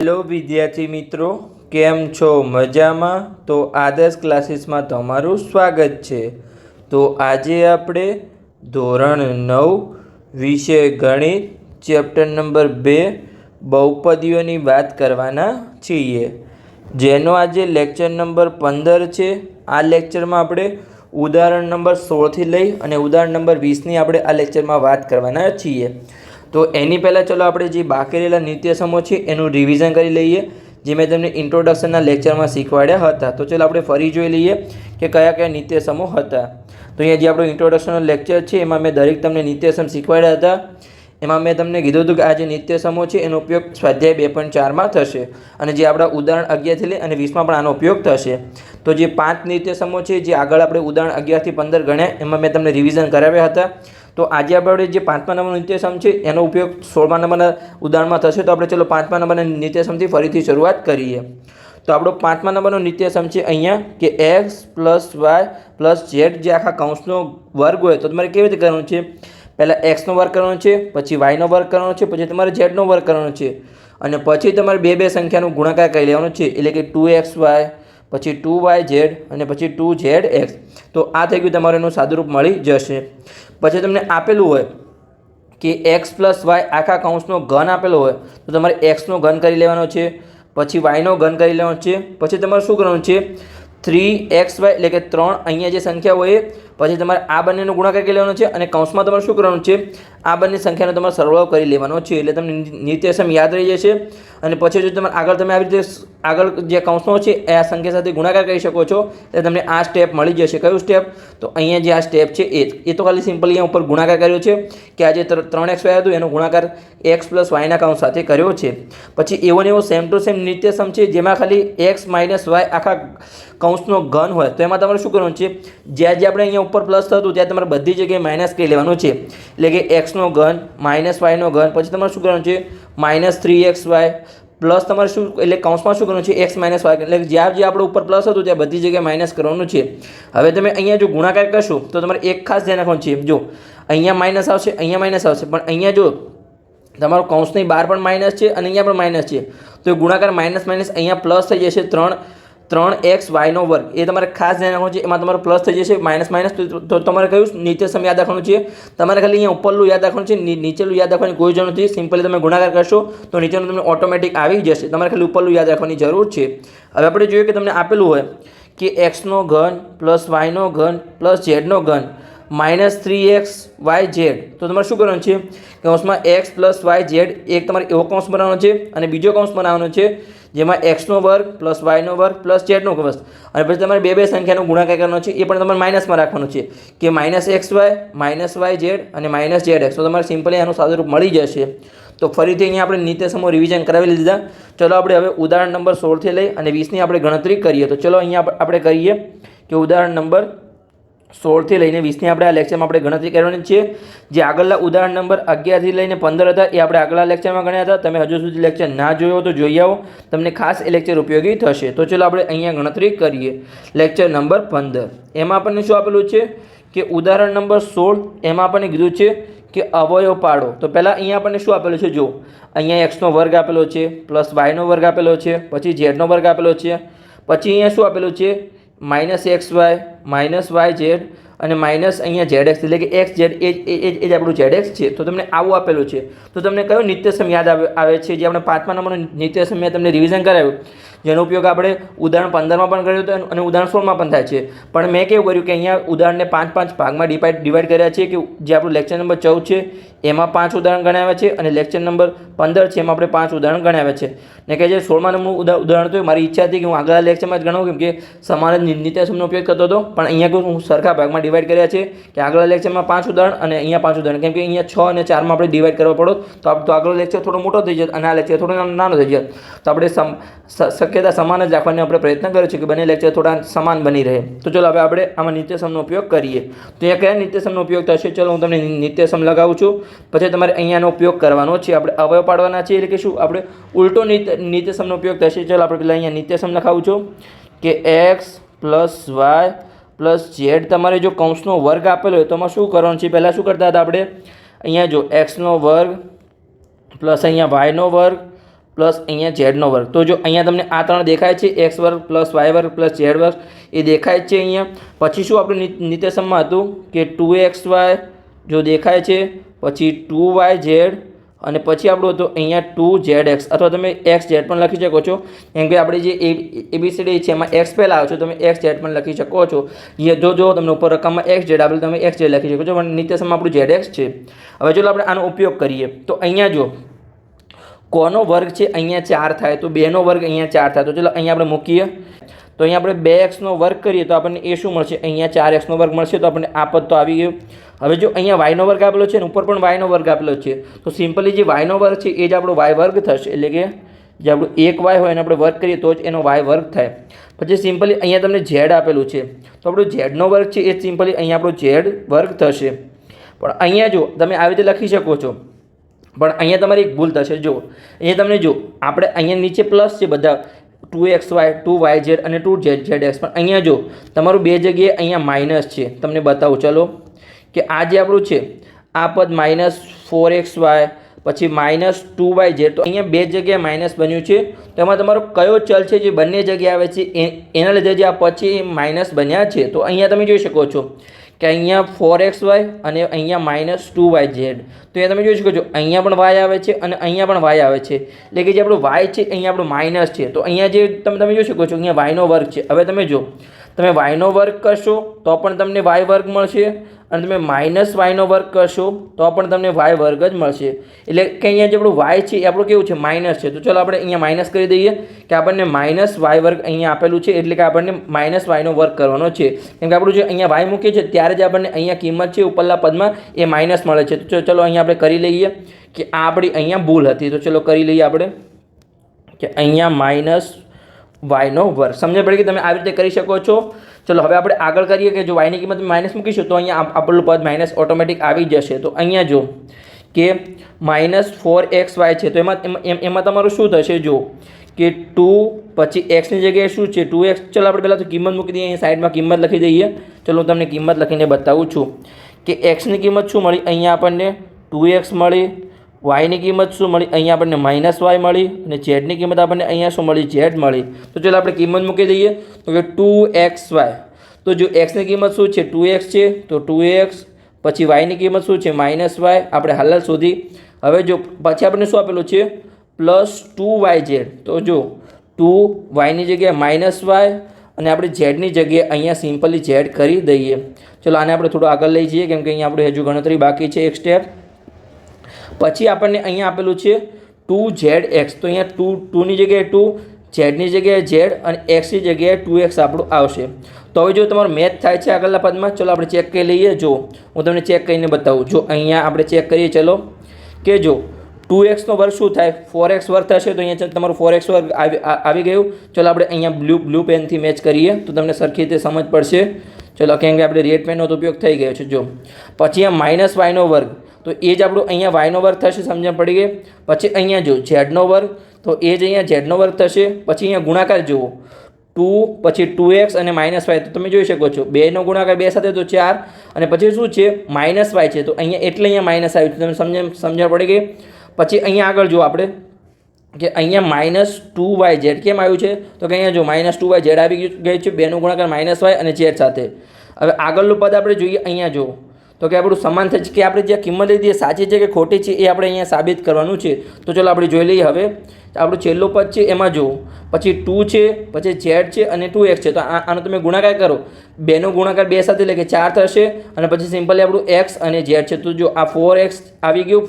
Hello વિદ્યાર્થી મિત્રો, કેમ છો? મજામાં? તો આદર્શ ક્લાસીસમાં તમારું સ્વાગત છે. તો આજે આપણે ધોરણ 9 વિષય ગણિત ચેપ્ટર નંબર 2 બહુપદીઓની વાત કરવાના છીએ, જેનો આજે લેક્ચર નંબર 15 છે. આ લેક્ચરમાં આપણે ઉદાહરણ નંબર 16થી લઈ અને ઉદાહરણ નંબર 20ની આપણે આ લેક્ચરમાં વાત કરવાના છીએ. તો એની પહેલાં ચલો આપણે જે બાકી રહેલા નિત્યસમો છે એનું રિવિઝન કરી લઈએ, જે મેં તમને ઇન્ટ્રોડક્શનના લેક્ચરમાં શીખવાડ્યા હતા. તો ચલો આપણે ફરી જોઈ લઈએ કે કયા કયા નિત્યસમો હતા. તો અહીંયા જે આપણો ઇન્ટ્રોડક્શનનો લેક્ચર છે એમાં મેં દરેક તમને નિત્યસમ શીખવાડ્યા હતા. એમાં મેં તમને કીધું હતું કે આ જે નિત્યસમો છે એનો ઉપયોગ સ્વાધ્યાય 2.4માં થશે, અને જે આપણા ઉદાહરણ 11થી લઈ અને 20માં પણ આનો ઉપયોગ થશે. તો જે 5 નિત્યસમો છે જે આગળ આપણે ઉદાહરણ 11થી 15 ગણ્યા, એમાં મેં તમને રિવિઝન કરાવ્યા હતા. તો આજે આપણે જે 5મા નંબરનો નિત્યસમ છે એનો ઉપયોગ 16મા નંબરના ઉદાહરણમાં થશે. તો આપણે ચલો 5મા નંબરના નિત્યસમથી ફરીથી શરૂઆત કરીએ. તો આપણો 5મા નંબરનો નિત્યસમ છે અહીંયા કે x + y + z જે આખા કૌંસનો વર્ગ હોય, તો તમારે કેવી રીતે કરવાનું છે? પહેલાં એક્સનો વર્ગ કરવાનો છે, પછી વાયનો વર્ગ કરવાનો છે, પછી તમારે ઝેડનો વર્ગ કરવાનો છે, અને પછી તમારે બે સંખ્યાનો ગુણાકાર કરી લેવાનો છે, એટલે કે 2xy, પછી 2yz અને પછી 2zx. તો આ થઈ ગયું, તમારે એનું સાદુરૂપ મળી જશે. પછી તમને આપેલું હોય કે x + y આખા કૌંસનો ઘન આપેલો હોય, તો તમારે એક્સનો ઘન કરી લેવાનો છે, પછી વાયનો ઘન કરી લેવાનો છે, પછી તમારે શું કરવાનું છે? 3xy એટલે કે 3 અહીંયા જે સંખ્યા હોય, પછી તમારે આ બંનેનો ગુણાકાર કરી લેવાનો છે, અને કૌંસમાં તમારે શું કરવાનું છે? આ બંને સંખ્યાનો તમારે સરવાળો કરી લેવાનો છે, એટલે તમને નિત્યસમ યાદ રહી જશે. અને પછી જો તમે આવી રીતે આગળ જે કૌંસનો છે એ આ સંખ્યા સાથે ગુણાકાર કરી શકો છો, એટલે તમને આ સ્ટેપ મળી જશે. કયું સ્ટેપ? તો અહીંયા જે આ સ્ટેપ છે એ તો ખાલી સિમ્પલ અહીંયા ઉપર ગુણાકાર કર્યો છે કે આ જે 3xy હતું એનો ગુણાકાર x + yના કૌંસ સાથે કર્યો છે. પછી એવો ને એવો સેમ ટુ સેમ નિત્યસમ છે જેમાં ખાલી x - y આખા કૌંસનો ઘન હોય, તો એમાં તમારે શું કરવાનું છે? જ્યાં આપણે અહીંયા ઉપર પ્લસ થતું ત્યાં તમારે બધી જગ્યાએ માઇનસ કરી લેવાનું છે, એટલે કે એક્સનો ઘન - yનો ઘન, પછી તમારે શું કરવાનું છે? -3xy પ્લસ તમારે શું, એટલે કૌંસમાં શું કરવાનું છે? x - y, એટલે જ્યાં આપણે ઉપર પ્લસ હતું ત્યાં બધી જગ્યાએ માઇનસ કરવાનું છે. હવે તમે અહીંયા જો ગુણાકાર કરશો તો તમારે એક ખાસ ધ્યાન રાખવાનું છે, જો અહીંયા માઇનસ આવશે, અહીંયા માઇનસ આવશે, પણ અહીંયા જો તમારું કૌંસની બહાર પણ માઇનસ છે અને અહીંયા પણ માઇનસ છે, તો ગુણાકાર માઇનસ અહીંયા પ્લસ થઈ જશે. 3xy² એ તમારે ખાસ ધ્યાન રાખવાનું છે. એમાં તમારો પ્લસ થઈ જશે, માઇનસ તો તમારે કયું નિત્યસમ યાદ રાખવાનું છે? તમારે ખાલી અહીંયા ઉપરનું યાદ રાખવાનું છે, નીચેનું યાદ રાખવાની કોઈ જરૂર નથી. સિમ્પલી તમે ગુણાકાર કરશો તો નીચેનું તમને ઓટોમેટિક આવી જશે. તમારે ખાલી ઉપરનું યાદ રાખવાની જરૂર છે. હવે આપણે જોઈએ કે તમને આપેલું હોય કે x નો ઘન + yનો ઘન + zનો ઘન -3xyz, તો તમારે શું કરવાનું છે? કૌંસમાં x + yz એક તમારે એવો કૌંસ બનાવવાનો છે, અને બીજો કૌંસ બનાવવાનો છે જેમાં x² + yનો વર્ગ + zનો વર્ગ, અને પછી તમારે બે સંખ્યાનો ગુણાકાર કરવાનો છે, એ પણ તમારે માઇનસમાં રાખવાનું છે કે -xy -yz અને -zx. તો તમારે સિમ્પલી આનું સાદુરૂપ મળી જશે. તો ફરીથી અહીંયા આપણે નિત્યસમો રિવિઝન કરાવી લીધા. ચલો આપણે હવે ઉદાહરણ નંબર 16થી લઈ અને 20ની આપણે ગણતરી કરીએ. તો ચલો અહીંયા આપણે કરીએ કે ઉદાહરણ નંબર 16થી લઈને 20ની આપણે આ લેક્ચરમાં આપણે ગણતરી કરવાની છે. જે આગળના ઉદાહરણ નંબર 11થી લઈને 15 હતા એ આપણે આગળના લેક્ચરમાં ગણ્યા હતા. તમે હજુ સુધી લેક્ચર ના જોયો તો જોઈ આવો, તમને ખાસ એ લેક્ચર ઉપયોગી થશે. તો ચલો આપણે અહીંયા ગણતરી કરીએ. લેક્ચર નંબર 15 એમાં આપણને શું આપેલું છે કે ઉદાહરણ નંબર 16 એમાં આપણને કીધું છે કે અવયવ પાડો. તો પહેલાં અહીંયા આપણને શું આપેલું છે? જો અહીંયા x નો વર્ગ આપેલો છે, + yનો વર્ગ આપેલો છે, પછી zનો વર્ગ આપેલો છે, પછી અહીંયા શું આપેલું છે? -xy -yz અને અહીંયા zx, એટલે કે xz એ જ આપણું zx છે. તો તમને આવું આપેલું છે. તો તમને કયો નિત્યસમ યાદ આવે છે? જે આપણે 5મા નંબરનો નિત્યસમ મેં તમને રિવિઝન કરાવ્યું, જેનો ઉપયોગ આપણે ઉદાહરણ 15માં પણ કર્યો હતો અને ઉદાહરણ 16માં પણ થાય છે. પણ મેં કેવું કર્યું કે અહીંયા ઉદાહરણને 5 ભાગમાં ડિવાઈડ કર્યા છે, કે જે આપણું લેક્ચર નંબર 14 છે એમાં 5 ઉદાહરણ ગણાવ્યા છે, અને લેક્ચર નંબર 15 છે એમાં આપણે 5 ઉદાહરણ ગણાવ્યા છે. ને કે જે 16મા નંબરનું ઉદાહરણ તો મારી ઈચ્છા હતી કે હું આગળના લેક્ચરમાં જ ગણાવું, કેમ કે સમાન જ નિત્યસમનો ઉપયોગ થતો હતો, પણ અહીંયા હું સરખા ભાગમાં ડિવાઈડ કર્યા છે કે આગળના લેક્ચરમાં 5 ઉદાહરણ અને અહીંયા 5 ઉદાહરણ, કેમ કે અહીંયા 6 અને 4માં આપણે ડિવાઈડ કરવા પડો તો આગળનો લેક્ચર થોડો મોટો થઈ જાય અને આ લેક્ચર થોડો નાનો થઈ જાય. તો આપણે શક્યતા સમાન જ રાખવાનો આપણે પ્રયત્ન કર્યો છે કે બંને લેક્ચર થોડા સમાન બની રહે. તો ચલો હવે આપણે આમાં નિત્યસમનો ઉપયોગ કરીએ. તો અહીંયા કયા નિત્યસમનો ઉપયોગ થશે? ચલો હું તમને નિત્યસમ લગાવું છું, પછી તમારે અહીંયાનો ઉપયોગ કરવાનો છે. આપણે અવયવ પાડવાના છે, એટલે કે શું આપણે ઉલટો નિત્યસમનો ઉપયોગ થશે. ચલો આપણે પહેલાં અહીંયા નિત્યસમ લખાવું છું કે x + y + z તમારે જો કૌંસનો વર્ગ આપેલો હોય તો એમાં શું કરવાનું છે? પહેલાં શું કરતા હતા આપણે? અહીંયા જો x² + અહીંયા yનો વર્ગ પ્લસ અહીંયા ઝેડનો વર્ગ. તો જો અહીંયા તમને આ ત્રણ દેખાય છે, એક્સ વર્ગ પ્લસ વાય વર્ગ પ્લસ ઝેડ વર્ગ, એ દેખાય જ છે અહીંયા. પછી શું આપણે નિત્યસમમાં હતું કે 2xy જો દેખાય છે, પછી 2yz અને પછી આપણું હતું અહીંયા 2zx, અથવા તમે xz પણ લખી શકો છો, કેમ કે આપણે જે ABCD છે એમાં x પહેલાં આવે છે, તમે xz પણ લખી શકો છો. જો તમને ઉપર રકમમાં xz આપણે તમે xz લખી શકો છો, પણ નિત્યસમમાં આપણું zx છે. હવે ચાલો આપણે આનો ઉપયોગ કરીએ. તો અહીંયા જો કોનો વર્ગ છે અહીંયા 4 થાય, તો 2નો વર્ગ અહીંયા 4 થાય. તો ચલો અહીંયા આપણે મૂકીએ. તો અહીંયા આપણે 2xનો વર્ગ કરીએ તો આપણને એ શું મળશે, અહીંયા 4xનો વર્ગ મળશે. તો આપણને આ પદ તો આવી ગયું. હવે જો અહીંયા yનો વર્ગ આપેલો છે ને ઉપર પણ yનો વર્ગ આપેલો છે, તો સિમ્પલી જે yનો વર્ગ છે એ જ આપણો y વર્ગ થશે. એટલે કે જે આપણું 1y હોય એને આપણે વર્ગ કરીએ તો જ એનો y વર્ગ થાય. પછી સિમ્પલી અહીંયા તમને z આપેલું છે, તો આપણું zનો વર્ગ છે એ સિમ્પલી અહીંયા આપણો z વર્ગ થશે. પણ અહીંયા જો તમે આવી રીતે લખી શકો છો, પણ અહીંયા તમારી એક ભૂલ થશે. જો અહીંયા તમને જો આપણે અહીંયા નીચે પ્લસ છે બધા 2xy 2yz અને 2zx, પણ અહીંયા જો તમારું બે જગ્યાએ અહીંયા માઇનસ છે. તમને બતાવું ચલો કે આ જે આપણું છે આ પદ -4xy પછી -2yz, તો અહીંયા બે જગ્યાએ માઇનસ બન્યું છે. તો એમાં તમારો કયો ચલ છે જે બંને જગ્યાએ આવે છે એના લીધે જે આ પદ છે એ માઇનસ બન્યા છે. તો અહીંયા તમે જોઈ શકો છો કે અહીંયા 4xy અને અહીંયા -2yz. તો અહીંયા તમે જોઈ શકો છો અહીંયા પણ y આવે છે અને અહીંયા પણ y આવે છે. એટલે કે જે આપણું y છે અહીંયા આપણું માઇનસ છે. તો અહીંયા જે તમે જોઈ શકો છો અહીંયા yનો વર્ગ છે. હવે તમે જો તમે yનો વર્ગ કરશો તો પણ તમને y વર્ગ મળશે, અને તમે -yનો વર્ગ કરશો તો પણ તમને y વર્ગ જ મળશે. એટલે કે અહીંયા જે આપણું y છે એ આપણું કેવું છે, માઇનસ છે. તો ચલો આપણે અહીંયા માઇનસ કરી દઈએ કે આપણને -y વર્ગ અહીંયા આપેલું છે, એટલે કે આપણને -yનો વર્ગ કરવાનો છે. કેમ કે આપણું જે અહીંયા y મૂકીએ છીએ ત્યારે જ આપણને અહીંયા કિંમત છે ઉપરના પદમાં એ માઇનસ મળે છે. તો ચલો અહીંયા આપણે કરી લઈએ કે આ આપણી અહીંયા ભૂલ હતી. તો ચલો કરી લઈએ આપણે કે અહીંયા -yનો વર્ગ. સમજ પડી કે તમે આવી રીતે કરી શકો છો. ચલો હવે આપણે આગળ કરીએ કે જો yની કિંમત માઇનસ મૂકીશું તો અહીંયા આપણું પદ માઇનસ ઓટોમેટિક આવી જશે. તો અહીંયા જો કે -4xy છે, તો એમાં તમારું શું થશે, જો કે 2 પછી xની જગ્યાએ શું છે 2x. ચલો આપણે પહેલાં તો કિંમત મૂકી દઈએ, અહીંયા સાઈડમાં કિંમત લખી દઈએ. ચલો હું તમને કિંમત લખીને બતાવું છું કે xની કિંમત શું મળી, અહીંયા આપણને 2x મળી. yની કિંમત શું મળી, અહીંયા આપણને -y મળી. અને zની કિંમત આપણને અહીંયા શું મળી, z મળી. તો ચલો આપણે કિંમત મૂકી દઈએ તો કે 2xy. તો જો xની કિંમત શું છે 2x છે, તો 2x પછી yની કિંમત શું છે -y. આપણે હાલ શોધી. હવે જો પછી આપણને શું આપેલું છે +2yz. તો જો 2yની જગ્યાએ -y અને આપણે zની જગ્યાએ અહીંયા સિમ્પલી z કરી દઈએ. ચલો આને આપણે થોડું આગળ લઈ જઈએ, કેમ કે અહીંયા આપણે હજુ ગણતરી બાકી છે એક સ્ટેપ. પછી આપણને અહીંયા આપેલું છે 2zx. તો અહીંયા 2ની જગ્યાએ 2, zની જગ્યાએ z અને xની જગ્યાએ 2x આપણું આવશે. તો હવે જો તમારું મેચ થાય છે આગળના પદમાં, ચલો આપણે ચેક કરી લઈએ. જો હું તમને ચેક કરીને બતાવું. જો અહીંયા આપણે ચેક કરીએ ચલો કે જો 2xનો વર્ગ શું થાય, 4x વર્ગ થશે. તો અહીંયા તમારું 4x વર્ગ આવી ગયું. ચલો આપણે અહીંયા બ્લુ પેનથી મેચ કરીએ તો તમને સરખી રીતે સમજ પડશે. ચલો કેમ કે આપણે રેડ પેનનો ઉપયોગ થઈ ગયો છે. જો પછી અહીંયા -yનો વર્ગ, તો એ જ આપણું અહીંયા yનો વર્ગ થશે. સમજણ પડી ગઈ. પછી અહીંયા જો zનો વર્ગ, તો એ જ અહીંયા zનો વર્ગ થશે. પછી અહીંયા ગુણાકાર જુઓ 2 પછી 2x અને -y. તો તમે જોઈ શકો છો 2નો ગુણાકાર 2 સાથે તો 4, અને પછી શું છે -y છે. તો અહીંયા એટલે અહીંયા માઇનસ આવ્યું છે. તમે સમજણ પડી ગઈ. પછી અહીંયા આગળ જો આપણે કે અહીંયા -2yz કેમ આવ્યું છે, તો કે અહીંયા જો -2yz આવી ગયું છે. 2નો ગુણાકાર -y અને z સાથે. હવે આગળનું પદ આપણે જોઈએ. અહીંયા જો તો કે આપણું સમાન થાય છે કે આપણે જે કિંમત લીધી એ સાચી છે કે ખોટી છે એ આપણે અહીંયા સાબિત કરવાનું છે. તો ચલો આપણે જોઈ લઈએ. હવે આપણું છેલ્લું પદ છે એમાં જુઓ, પછી 2 છે, પછી z છે અને 2x છે. તો આનો તમે ગુણાકાર કરો, 2નો ગુણાકાર 2 સાથે એટલે કે 4 થશે, અને પછી સિમ્પલી આપણું x અને z છે. તો જો આ 4x આવી ગયું,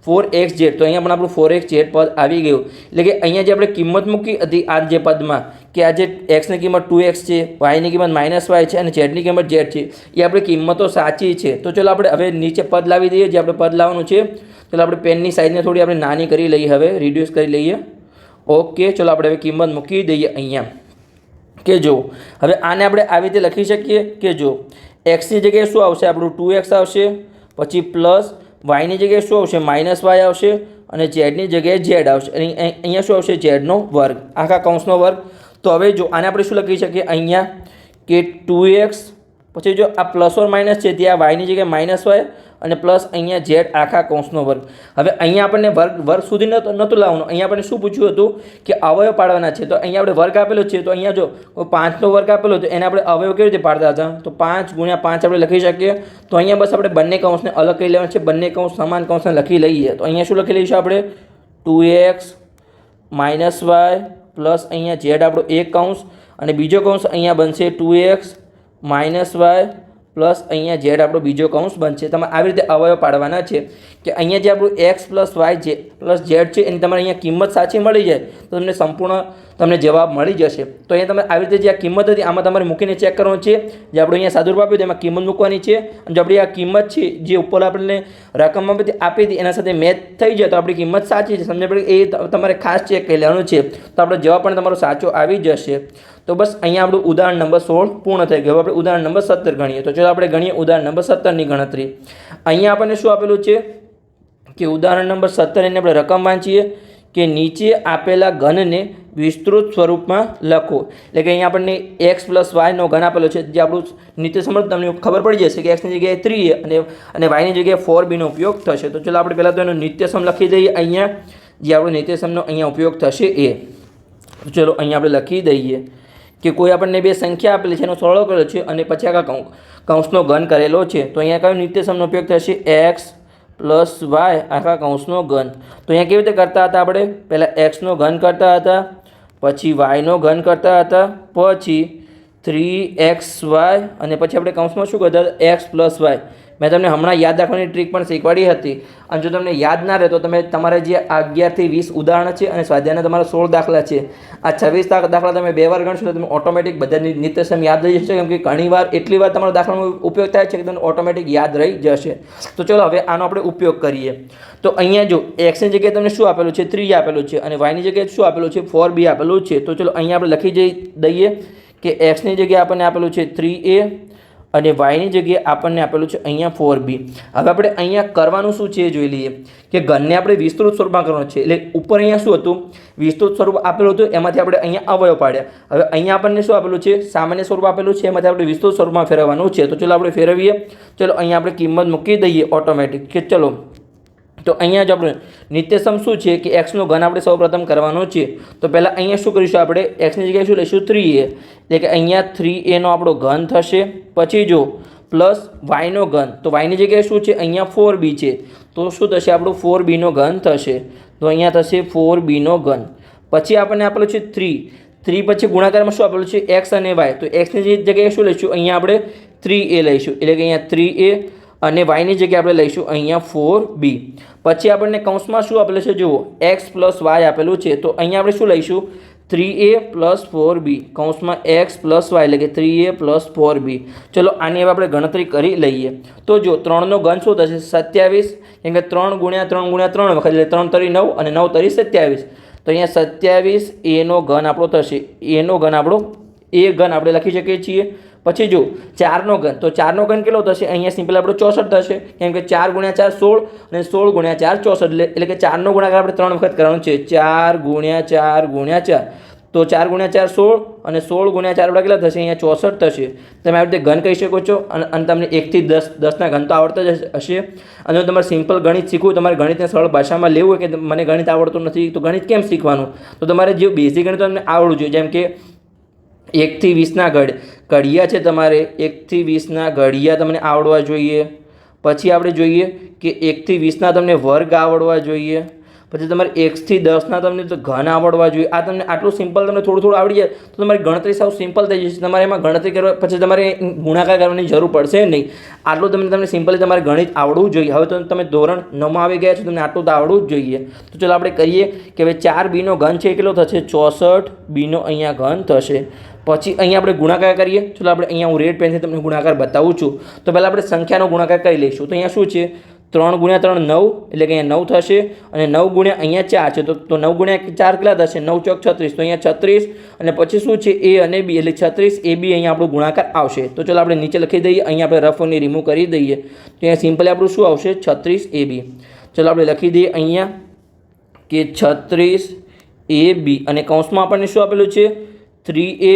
4xz. તો અહીંયા પણ આપણું 4xz પદ આવી ગયું. એટલે કે અહીંયા જે આપણે કિંમત મૂકી હતી આ જે પદમાં, કે આ જે xની કિંમત 2x છે, yની કિંમત -y છે અને zની કિંમત z છે, એ આપણી કિંમતો સાચી છે. તો ચલો આપણે હવે નીચે પદ લાવી દઈએ. જે આપણે પદ લાવવાનું છે, ચલો આપણે પેનની સાઇઝને થોડી આપણે નાની કરી લઈએ, હવે રિડ્યુસ કરી લઈએ. ઓકે, ચલો આપણે હવે કિંમત મૂકી દઈએ અહીંયા કે જો હવે આને આપણે આવી રીતે લખી શકીએ કે જો xની જગ્યાએ શું આવશે, આપણું 2x આવશે. પછી પ્લસ yની જગ્યાએ શું આવશે, -y આવશે. અને zની જગ્યાએ z આવશે. અને અહીંયા શું આવશે, zનો વર્ગ, આખા કૌંસનો વર્ગ. તો હવે જો આને આપણે શું લખી શકીએ અહીંયા કે 2x, પછી જો આ પ્લસ ઓર માઇનસ છે ત્યાં yની જગ્યાએ -y અને પ્લસ અહીંયા ઝેડ આખા કૌંસનો વર્ગ. હવે અહીંયા આપણને વર્ગ સુધી નહોતું લાવવાનું. અહીંયા આપણને શું પૂછ્યું હતું કે અવયવ પાડવાના છે. તો અહીંયા આપણે વર્ગ આપેલો છે, તો અહીંયા જો 5નો વર્ગ આપેલો તો એને આપણે અવયવ કેવી રીતે પાડતા હતા, તો 5 × 5 આપણે લખી શકીએ. તો અહીંયા બસ આપણે બંને કૌંસને અલગ કરી લેવાના છે, બંને કૌંસ સમાન કૌંસને લખી લઈએ. તો અહીંયા શું લખી લઈશું આપણે, 2x - y પ્લસ અહીંયા ઝેડ આપણો એક કૌંસ અને બીજો કૌંસ અહીંયા બનશે 2x - y પ્લસ અહીંયા ઝેડ આપણો બીજો કૌંસ બનશે. તમારે આવી રીતે અવયવ પાડવાના છે કે અહીંયા જે આપણું x + y પ્લસ ઝેડ છે એની તમારે અહીંયા કિંમત સાચી મળી જાય તો તમને સંપૂર્ણ જવાબ મળી જશે. તો અહીંયા તમે આવી રીતે જે આ કિંમત હતી આમાં તમારે મૂકીને ચેક કરવાનું છે. જે આપણે અહીંયા સાદુરૂપ આપ્યું તેમાં કિંમત મૂકવાની છે અને જો આપણી આ કિંમત છે જે ઉપર આપણને રકમ આપી હતી એના સાથે મેચ થઈ જાય તો આપણી કિંમત સાચી છે, સમજ પડી. એ તમારે ખાસ ચેક કરી લેવાનું છે તો આપણો જવાબ પણ તમારો સાચો આવી જશે. તો બસ અહીંયા આપણું ઉદાહરણ નંબર 16 પૂર્ણ થઈ ગયું. આપણે ઉદાહરણ નંબર 17 ગણીએ. તો ચાલો આપણે ગણીએ ઉદાહરણ નંબર 17ની ગણતરી. અહીંયા આપણને શું આપેલું છે કે ઉદાહરણ નંબર 17 એને આપણે રકમ વાંચીએ કે નીચે આપેલા ઘનને વિસ્તૃત સ્વરૂપમાં લખો. એટલે કે અહીંયા આપણને x + y નો ઘન આપેલો છે, જે આપણું નિત્ય સમૃદ્ધ તમને ખબર પડી જશે કે xની જગ્યાએ 3a અને yની જગ્યાએ 4b નો ઉપયોગ થશે. તો ચાલો આપણે પહેલાં તો એનો નિત્યસમ લખી દઈએ. અહીંયા જે આપણો નિત્યસમનો અહીંયા ઉપયોગ થશે એ. તો ચલો અહીંયા આપણે લખી દઈએ કે કોઈ આપણને બે સંખ્યા આપેલી છે એનો સરવાળો કરેલો છે અને પછી આખા કૌંસનો ઘન કરેલો છે. તો અહીંયા કયો નિત્યસમનો ઉપયોગ થશે, x + y આખા કૌંસનો ઘન. તો અહીંયા કેવી રીતે કરતા હતા આપણે, પહેલાં xનો ઘન કરતા હતા, પછી yનો ઘન કરતા હતા, પછી 3xy અને પછી આપણે કૌંસમાં શું કરતા હતા, x + y. મેં તમને હમણાં યાદ રાખવાની ટ્રીક પણ શીખવાડી હતી. અને જો તમને યાદ ના રહે તો તમે તમારા જે 11 થી 20 ઉદાહરણ છે અને સ્વાધ્યાયના તમારા 16 દાખલા છે, આ 26 દાખલા તમે 2 વાર ગણશો તો તમે ઓટોમેટિક બધાની નિત્યસમ યાદ રહી જશે. કેમ કે ઘણીવાર એટલી વાર તમારો દાખલાનો ઉપયોગ થાય છે કે તમને ઓટોમેટિક યાદ રહી જશે. તો ચલો હવે આનો આપણે ઉપયોગ કરીએ. તો અહીંયા જો xની જગ્યાએ તમને શું આપેલું છે, 3 આપેલું છે અને yની જગ્યાએ શું આપેલું છે, 4b આપેલું છે. તો ચલો અહીંયા આપણે લખી દઈએ કે xની જગ્યાએ આપણને આપેલું છે 3a અને yની જગ્યાએ આપણને આપેલું છે અહીંયા 4b. હવે આપણે અહીંયા કરવાનું શું છે એ જોઈ લઈએ કે ઘનને આપણે વિસ્તૃત સ્વરૂપમાં કરવાનું છે. એટલે ઉપર અહીંયા શું હતું, વિસ્તૃત સ્વરૂપ આપેલું હતું, એમાંથી આપણે અહીંયા અવયવ પાડ્યા. હવે અહીંયા આપણને શું આપેલું છે, સામાન્ય સ્વરૂપ આપેલું છે, એમાંથી આપણે વિસ્તૃત સ્વરૂપમાં ફેરવવાનું છે. તો ચલો આપણે ફેરવીએ. ચલો અહીંયા આપણે કિંમત મૂકી દઈએ ઓટોમેટિક કે ચલો. તો અહીંયા જ આપણે નિત્યસમ શું છે કે xનો ઘન આપણે સૌપ્રથમ કરવાનો છે. તો પહેલાં અહીંયા શું કરીશું, આપણે xની જગ્યાએ શું લઈશું, 3a. એટલે કે અહીંયા 3a નો આપણો ઘન થશે. પછી જો પ્લસ yનો ઘન, તો yની જગ્યાએ શું છે, અહીંયા 4b છે. તો શું થશે, આપણું 4b નો ઘન થશે. તો અહીંયા થશે 4b નો ઘન. પછી આપણને આપેલું છે 3 પછી ગુણાકારમાં શું આપેલું છે, x અને y. તો xની જગ્યાએ શું લઈશું, અહીંયા આપણે 3a લઈશું. એટલે કે અહીંયા 3a અને yની જગ્યાએ આપણે લઈશું અહીંયા 4b. પછી આપણને કૌંસમાં શું આપેલું છે, જુઓ x + y આપેલું છે. તો અહીંયા આપણે શું લઈશું, 3a + 4b કૌંસમાં x + y એટલે કે 3a + 4b. ચલો આની હવે આપણે ગણતરી કરી લઈએ. તો જો 3નો ઘન શું થશે, 27. કેમ કે 3 × 3 × 3 વખત એટલે 3 × 9 અને 9 × 27. તો અહીંયા 27a નો ઘન આપણો થશે. a નો ઘન આપણો a ઘન આપણે લખી શકીએ છીએ. પછી જો 4નો ઘન, તો 4નો ઘન કેટલો થશે, અહીંયા સિમ્પલ આપણો 64 થશે. કેમ કે 4 × 4 16 અને 16 × 4 64 એટલે કે 4નો ગુણાકાર આપણે 3 વખત કરવાનો છે. 4 × 4 × 4 તો 4 × 4 16 અને 16 × 4 આપણે કેટલા થશે, અહીંયા 64 થશે. તમે આવી રીતે ઘન કહી શકો છો. અને તમને 1 થી 10ના ઘન તો આવડતા જ હશે. અને જો તમારે સિમ્પલ ગણિત શીખવું, તમારે ગણિતને સરળ ભાષામાં લેવું હોય કે મને ગણિત આવડતું નથી તો ગણિત કેમ શીખવાનું, તો તમારે જે બેઝિક ગણિત તમને આવડવું જોઈએ. જેમ કે 1 થી 20ના ઘડિયા છે, તમારે 1 થી 20ના ઘડિયા તમને આવડવા જોઈએ. પછી આપણે જોઈએ કે 1 થી 20ના તમને વર્ગ આવડવા જોઈએ. પછી તમારે 1 થી 10ના તમને તો ઘન આવડવા જોઈએ. આ તમને આટલું સિમ્પલ તમને થોડું આવડી જાય તો તમારી ગણતરી સાવ સિમ્પલ થઈ જશે. તમારે એમાં ગણતરી કરવા પછી તમારે ગુણાકાર કરવાની જરૂર પડશે નહીં. આટલું તમને સિમ્પલી તમારે ગણિત આવડવું જોઈએ. હવે તો તમે ધોરણ 9માં આવી ગયા છો, તમને આટલું તો આવડવું જ જોઈએ. તો ચાલો આપણે કરીએ કે હવે 4b નો ઘન છે કેટલો થશે, 64b નો અહીંયા ઘન થશે. પછી અહીંયા આપણે ગુણાકાર કરીએ. ચલો આપણે અહીંયા હું રેડ પેનથી તમને ગુણાકાર બતાવું છું. તો પહેલાં આપણે સંખ્યાનો ગુણાકાર કરી લઈશું. તો અહીંયા શું છે, 3 × 3 9 એટલે કે અહીંયા 9 થશે અને 9 × અહીંયા 4 છે. તો 9 × 4 કેટલા થશે, 9 × 36. તો અહીંયા 36 અને પછી શું છે, a અને b એટલે 36ab અહીંયા આપણો ગુણાકાર આવશે. તો ચલો આપણે નીચે લખી દઈએ. અહીંયા આપણે રફ અને રિમૂવ કરી દઈએ. તો અહીંયા સિમ્પલી આપણું શું આવશે, 36ab. ચલો આપણે લખી દઈએ અહીંયા કે 36ab અને કૌંસમાં આપણને શું આપેલું છે, 3a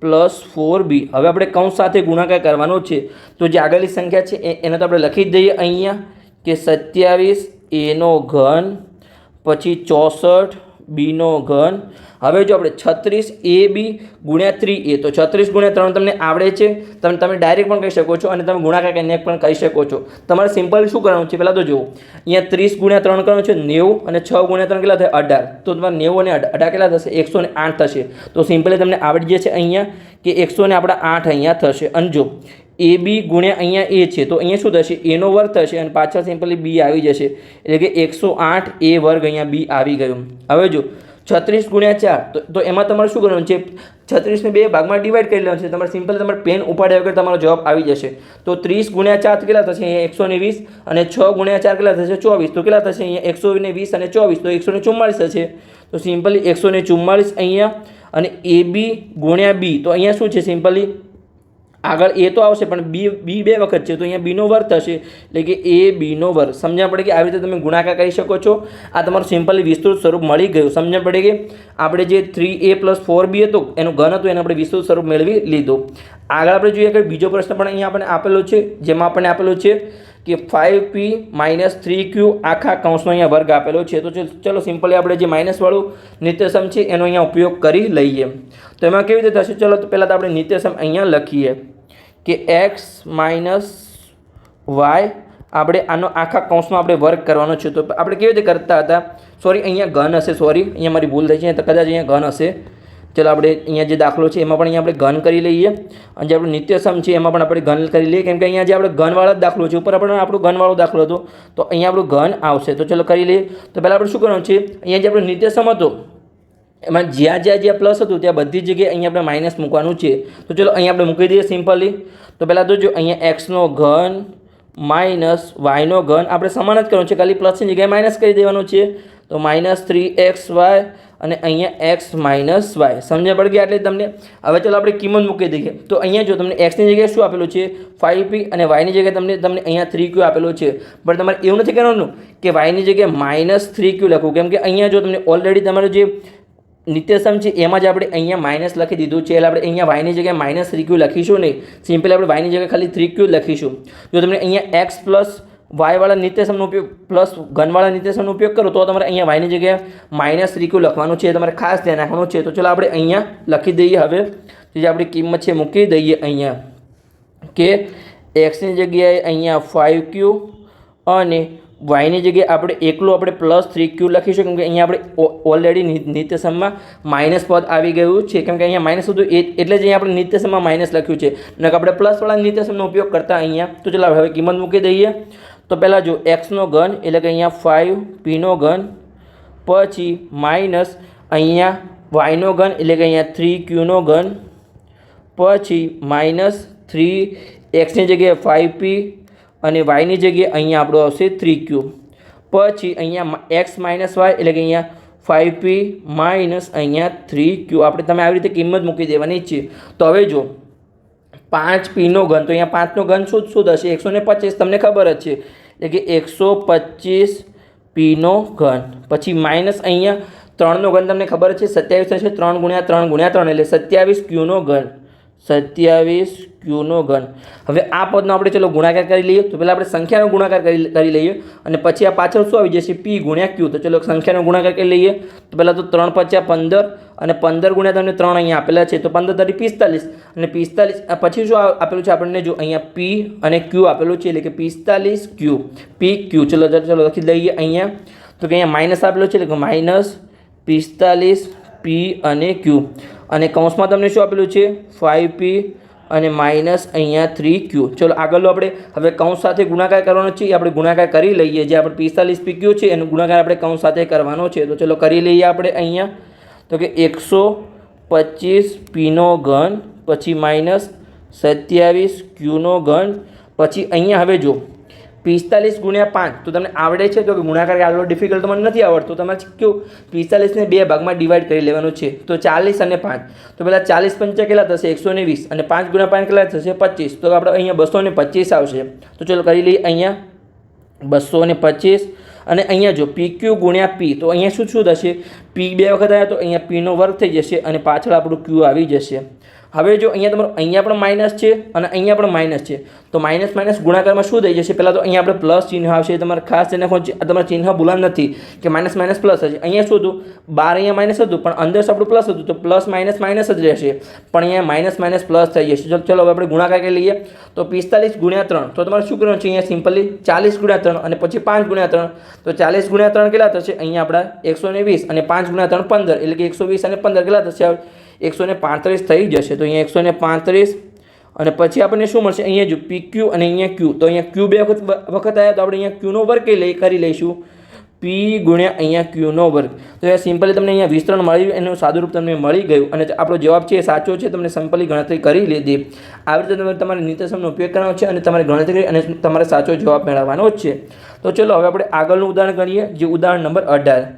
પ્લસ 4b. હવે આપણે કૌંસ સાથે ગુણાકાર કરવાનો છે, તો જે આગળની સંખ્યા છે એને તો આપણે લખી જ દઈએ અહીંયા કે 27 એનો ઘન પછી 64 બીનો ઘન. હવે જો આપણે 36 AB ગુણ્યા 3A, તો 36 ગુણ્યા 3 તમને આવડે છે, તમે ડાયરેક્ટ પણ કહી શકો છો અને તમે ગુણાકાર કરીને પણ કહી શકો છો. તમારે સિમ્પલ શું કરવાનું છે પહેલાં તો જુઓ, અહીંયા 30 ગુણ્યા 3 કરવાનું છે 90 અને 6 ગુણ્યા 3 કેટલા થાય 18. તો તમારે 90 અને 18 કેટલા થશે 108 થશે. તો સિમ્પલી તમને આવડી જશે અહીંયા કે 108 અહીંયા થશે. અને જો AB ગુણ્યા અહીંયા A છે, તો અહીંયા શું થશે A નો વર્ગ થશે અને પાછળ સિમ્પલી B આવી જશે, એટલે કે 108 A વર્ગ અહીંયા B આવી ગયું. હવે જો 36 ગુણ્યા 4, તો એમાં તમારે શું કરવાનું છે, 36 ને 2 ભાગમાં ડિવાઈડ કરી લેવાનું છે. તમારે સિમ્પલ તમારે પેન ઉપાડ્યા વગર તમારો જવાબ આવી જશે. તો 30 ગુણ્યા 4 કેટલા થશે અહીંયા 120 અને 6 ગુણ્યા 4 કેટલા થશે 24. તો કેટલા થશે અહીંયા 120 અને 24, તો 144 થશે. તો સિમ્પલી 144 અહીંયા. અને AB ગુણ્યા B, તો અહીંયા શું છે સિમ્પલી આગળ A તો આવશે પણ B 2 વખત છે, તો અહીંયા B નો વર્ગ થશે, એટલે કે AB નો વર્ગ. સમજણ પડે કે આવી રીતે તમે ગુણાકાર કરી શકો છો. આ તમારું સિમ્પલી વિસ્તૃત સ્વરૂપ મળી ગયું. સમજણ પડે કે આપણે જે 3A + 4B હતો એનું ઘન હતું એને આપણે વિસ્તૃત સ્વરૂપ મેળવી લીધું. આગળ આપણે જોઈએ કે બીજો પ્રશ્ન પણ અહીંયા આપણને આપેલો છે, જેમાં આપણને આપેલો છે કે 5P - 3Q આખા કૌંસનો અહીંયા વર્ગ આપેલો છે. તો ચલો સિમ્પલી આપણે જે માઇનસવાળું નિત્યસમ છે એનો અહીંયા ઉપયોગ કરી લઈએ. તો એમાં કેવી રીતે થશે, ચલો તો પહેલાં તો આપણે નિત્યસમ અહીંયા લખીએ કે x - y આપણે આનો આખા કૌંસમાં આપણે વર્ક કરવાનો છે. તો આપણે કેવી રીતે કરતા હતા, સોરી અહીંયા ઘન હશે, સોરી અહીંયા મારી ભૂલ થઈ છે, તો કદાચ અહીંયા ઘન હશે. ચલો આપણે અહીંયા જે દાખલો છે એમાં પણ અહીંયા આપણે ઘન કરી લઈએ, અને જે આપણું નિત્યસમ છે એમાં પણ આપણે ઘન કરી લઈએ, કેમ કે અહીંયા જે આપણે ઘનવાળો દાખલો છે ઉપર આપણે આપણો ઘનવાળો દાખલો હતો, તો અહીંયા આપણું ઘન આવશે. તો ચલો કરી લઈએ. તો પહેલાં આપણે શું કરવાનું છે, અહીંયા જે આપણો નિત્યસમ હતો એમાં જ્યાં પ્લસ હતું ત્યાં બધી જગ્યાએ અહીંયા આપણે માઇનસ મૂકવાનું છે. તો ચલો અહીંયા આપણે મૂકી દઈએ સિમ્પલી. તો પહેલાં તો જો અહીંયા એક્સનો ઘન માઇનસ વાયનો ઘન આપણે સમાન જ કરવાનું છે, ખાલી પ્લસની જગ્યાએ માઇનસ કરી દેવાનું છે. તો -3xy અને અહીંયા x - y. સમજ્યા પડી ગયા એટલે તમને. હવે ચાલો આપણે કિંમત મૂકી દઈએ. તો અહીંયા જો તમને x ની જગ્યાએ શું આપેલું છે 5p અને y ની જગ્યાએ તમને અહીંયા 3q આપેલું છે. પણ તમારે એવું નથી કરવાનું કે y ની જગ્યાએ -3q લખવું, કેમ કે અહીંયા જો તમને ઓલરેડી તમારું જે નિત્યસમ છે એમાં જ આપણે અહીંયા માઇનસ લખી દીધું છે, એટલે આપણે અહીંયા y ની જગ્યાએ -3q લખીશું નહીં, સિમ્પલી આપણે y ની જગ્યાએ ખાલી 3q લખીશું. જો તમને અહીંયા x + y વાળા નિત્યસમનો ઉપયોગ પ્લસ ઘનવાળા નિત્યસમનો ઉપયોગ કરો તો તમારે અહીંયા y ની જગ્યાએ -3q લખવાનું છે, તમારે ખાસ ધ્યાન રાખવાનું છે. તો ચલો આપણે અહીંયા લખી દઈએ. હવે જે આપણી કિંમત છે મૂકી દઈએ અહીંયા કે x ની જગ્યાએ અહીંયા 5q અને y ની જગ્યાએ આપણે એકલું આપણે +3q લખીશું, કેમ કે અહીંયા આપણે ઓલરેડી નિત્યસમમાં માઇનસ પદ આવી ગયું છે, કેમ કે અહીંયા માઇનસ હતું એટલે જ અહીંયા આપણે નિત્યસમમાં માઇનસ લખ્યું છે, અને આપણે પ્લસવાળા નિત્યસમનો ઉપયોગ કરતા અહીંયા. તો ચાલો હવે કિંમત મૂકી દઈએ. તો પહેલાં જો એક્સનો ઘન એટલે કે અહીંયા 5pનો ઘન, પછી માઇનસ અહીંયા વાયનો ઘન એટલે કે અહીંયા 3qનો ઘન, પછી -3x ની જગ્યાએ 5p અને y ની જગ્યાએ અહીંયા આપણો આવશે 3q, પછી અહીંયા x - y એટલે કે અહીંયા 5p અહીંયા 3q. આપણે તમે આવી રીતે કિંમત મૂકી દેવાની છે. તો હવે જો 5pનો ઘન, તો અહીંયા 5નો ઘન શું થશે 125, તમને ખબર જ છે, એટલે કે 125pનો ઘન, પછી માઇનસ અહીંયા 3નો ઘન તમને ખબર છે 27 થશે, 3 × 3 × 3 એટલે 27qનો ઘન, 27qનો ઘન. હવે આ પદનો આપણે ચલો ગુણાકાર કરી લઈએ. તો પહેલાં આપણે સંખ્યાનો ગુણાકાર કરી લઈએ અને પછી આ પાછળ શું આવી જશે p × q. તો ચલો સંખ્યાનો ગુણાકાર કરી લઈએ. તો પહેલાં તો 3 × 5 = 15 અને 15 × તમને 3 અહીંયા આપેલા છે, તો 15 × 45 અને 45 પછી શું આપેલું છે આપણને, જો અહીંયા p અને q આપેલું છે, એટલે કે 45q pq. ચલો લખી દઈએ અહીંયા. તો કે અહીંયા માઇનસ આપેલો છે, એટલે કે -45p અને q, અને કૌંસમાં તમને શું આપેલું છે 5p અને માઇનસ અહીંયા 3q. ચલો આગળ આપણે હવે કૌંસ સાથે ગુણાકાર કરવાનો છે, આપણે ગુણાકાર કરી લઈએ. જે આપણે 45pq છે એનો ગુણાકાર આપણે કૌંસ સાથે કરવાનો છે. તો ચલો કરી લઈએ આપણે અહીંયા. તો કે 125pનો ઘન, પછી -27qનો ઘન, પછી અહીંયા હવે જો 45 × 5 તો તમને આવડે છે, તો ગુણાકાર આટલો ડિફિકલ્ટ તમને નથી આવડતો. તમારે કેવું 45 ને 2 ભાગમાં ડિવાઈડ કરી લેવાનું છે. તો 40 અને 5, તો પહેલાં 40 × 5 કેટલા થશે 120, અને 5 × 5 કેટલા થશે 25, તો આપણે અહીંયા 225 આવશે. તો ચલો કરી લઈએ અહીંયા 225. અને અહીંયા જો pq × p, તો અહીંયા શું થશે p 2 વખત આવ્યા તો અહીંયા pનો વર્ગ થઈ જશે અને પાછળ આપણું q આવી જશે. હવે જો અહીંયા પણ માઇનસ છે અને અહીંયા પણ માઇનસ છે, તો માઇનસ માઇનસ ગુણાકારમાં શું થઈ જશે? પહેલાં તો અહીંયા આપણે પ્લસ ચિહ્ન આવશે. તમારે ખાસ તેને તમારે ચિહ્ન ભૂલવાનું નથી કે માઇનસ માઇનસ પ્લસ હશે. અહીંયા શું હતું? 12 અહીંયા માઇનસ હતું, પણ અંદર આપણું પ્લસ હતું, તો પ્લસ માઇનસ માઇનસ જ રહેશે. પણ અહીંયા માઇનસ માઇનસ પ્લસ થઈ જશે. ચલો હવે આપણે ગુણાકાર કરી લઈએ. તો 45 ગુણ્યા 3, તો તમારે શું કરવાનું છે? અહીંયા સિમ્પલી 40 ગુણ્યા 3 અને પછી 5 ગુણ્યા 3. તો 40 ગુણ્યા 3 કેટલા થશે? અહીંયા આપણા 120 અને 5 ગુણ્યા 3 15, એટલે કે 120 અને 15 કેટલા થશે? 135 થઈ જશે. તો અહીંયા 135 અને પછી આપણને શું મળશે? અહીંયા જો PQ અને અહીંયા Q, તો અહીંયા Q બે વખત આવ્યા, તો આપણે અહીંયા Qનો વર્ગ કરી લઈશું. P ગુણ્યા અહીંયા Qનો વર્ગ. તો એ સિમ્પલી તમને અહીંયા વિસ્તરણ મળ્યું, એનું સાદું રૂપ તમને મળી ગયું અને આપણો જવાબ છે એ સાચો છે. તમને સિમ્પલી ગણતરી કરી લીધી. આવી રીતે તમારે નિત્યસમનો ઉપયોગ કરવાનો છે અને તમારે ગણતરી કરી અને તમારે સાચો જવાબ મેળવવાનો જ છે. તો ચલો હવે આપણે આગળનું ઉદાહરણ ગણીએ, જે ઉદાહરણ નંબર 18.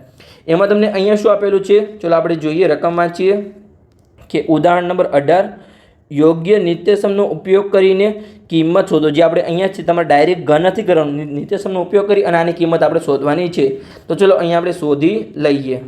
એમાં તમને અહીંયા શું આપેલું છે? ચલો આપણે જોઈએ, રકમ વાંચીએ કે ઉદાહરણ નંબર 18, યોગ્ય નિત્યસમનો ઉપયોગ કરીને કિંમત શોધો. જે આપણે અહીંયા છે, તમારે ડાયરેક્ટ ઘન નથી કરવાનું, નિત્યસમનો ઉપયોગ કરી અને આની કિંમત આપણે શોધવાની છે. તો ચલો અહીંયા આપણે શોધી લઈએ.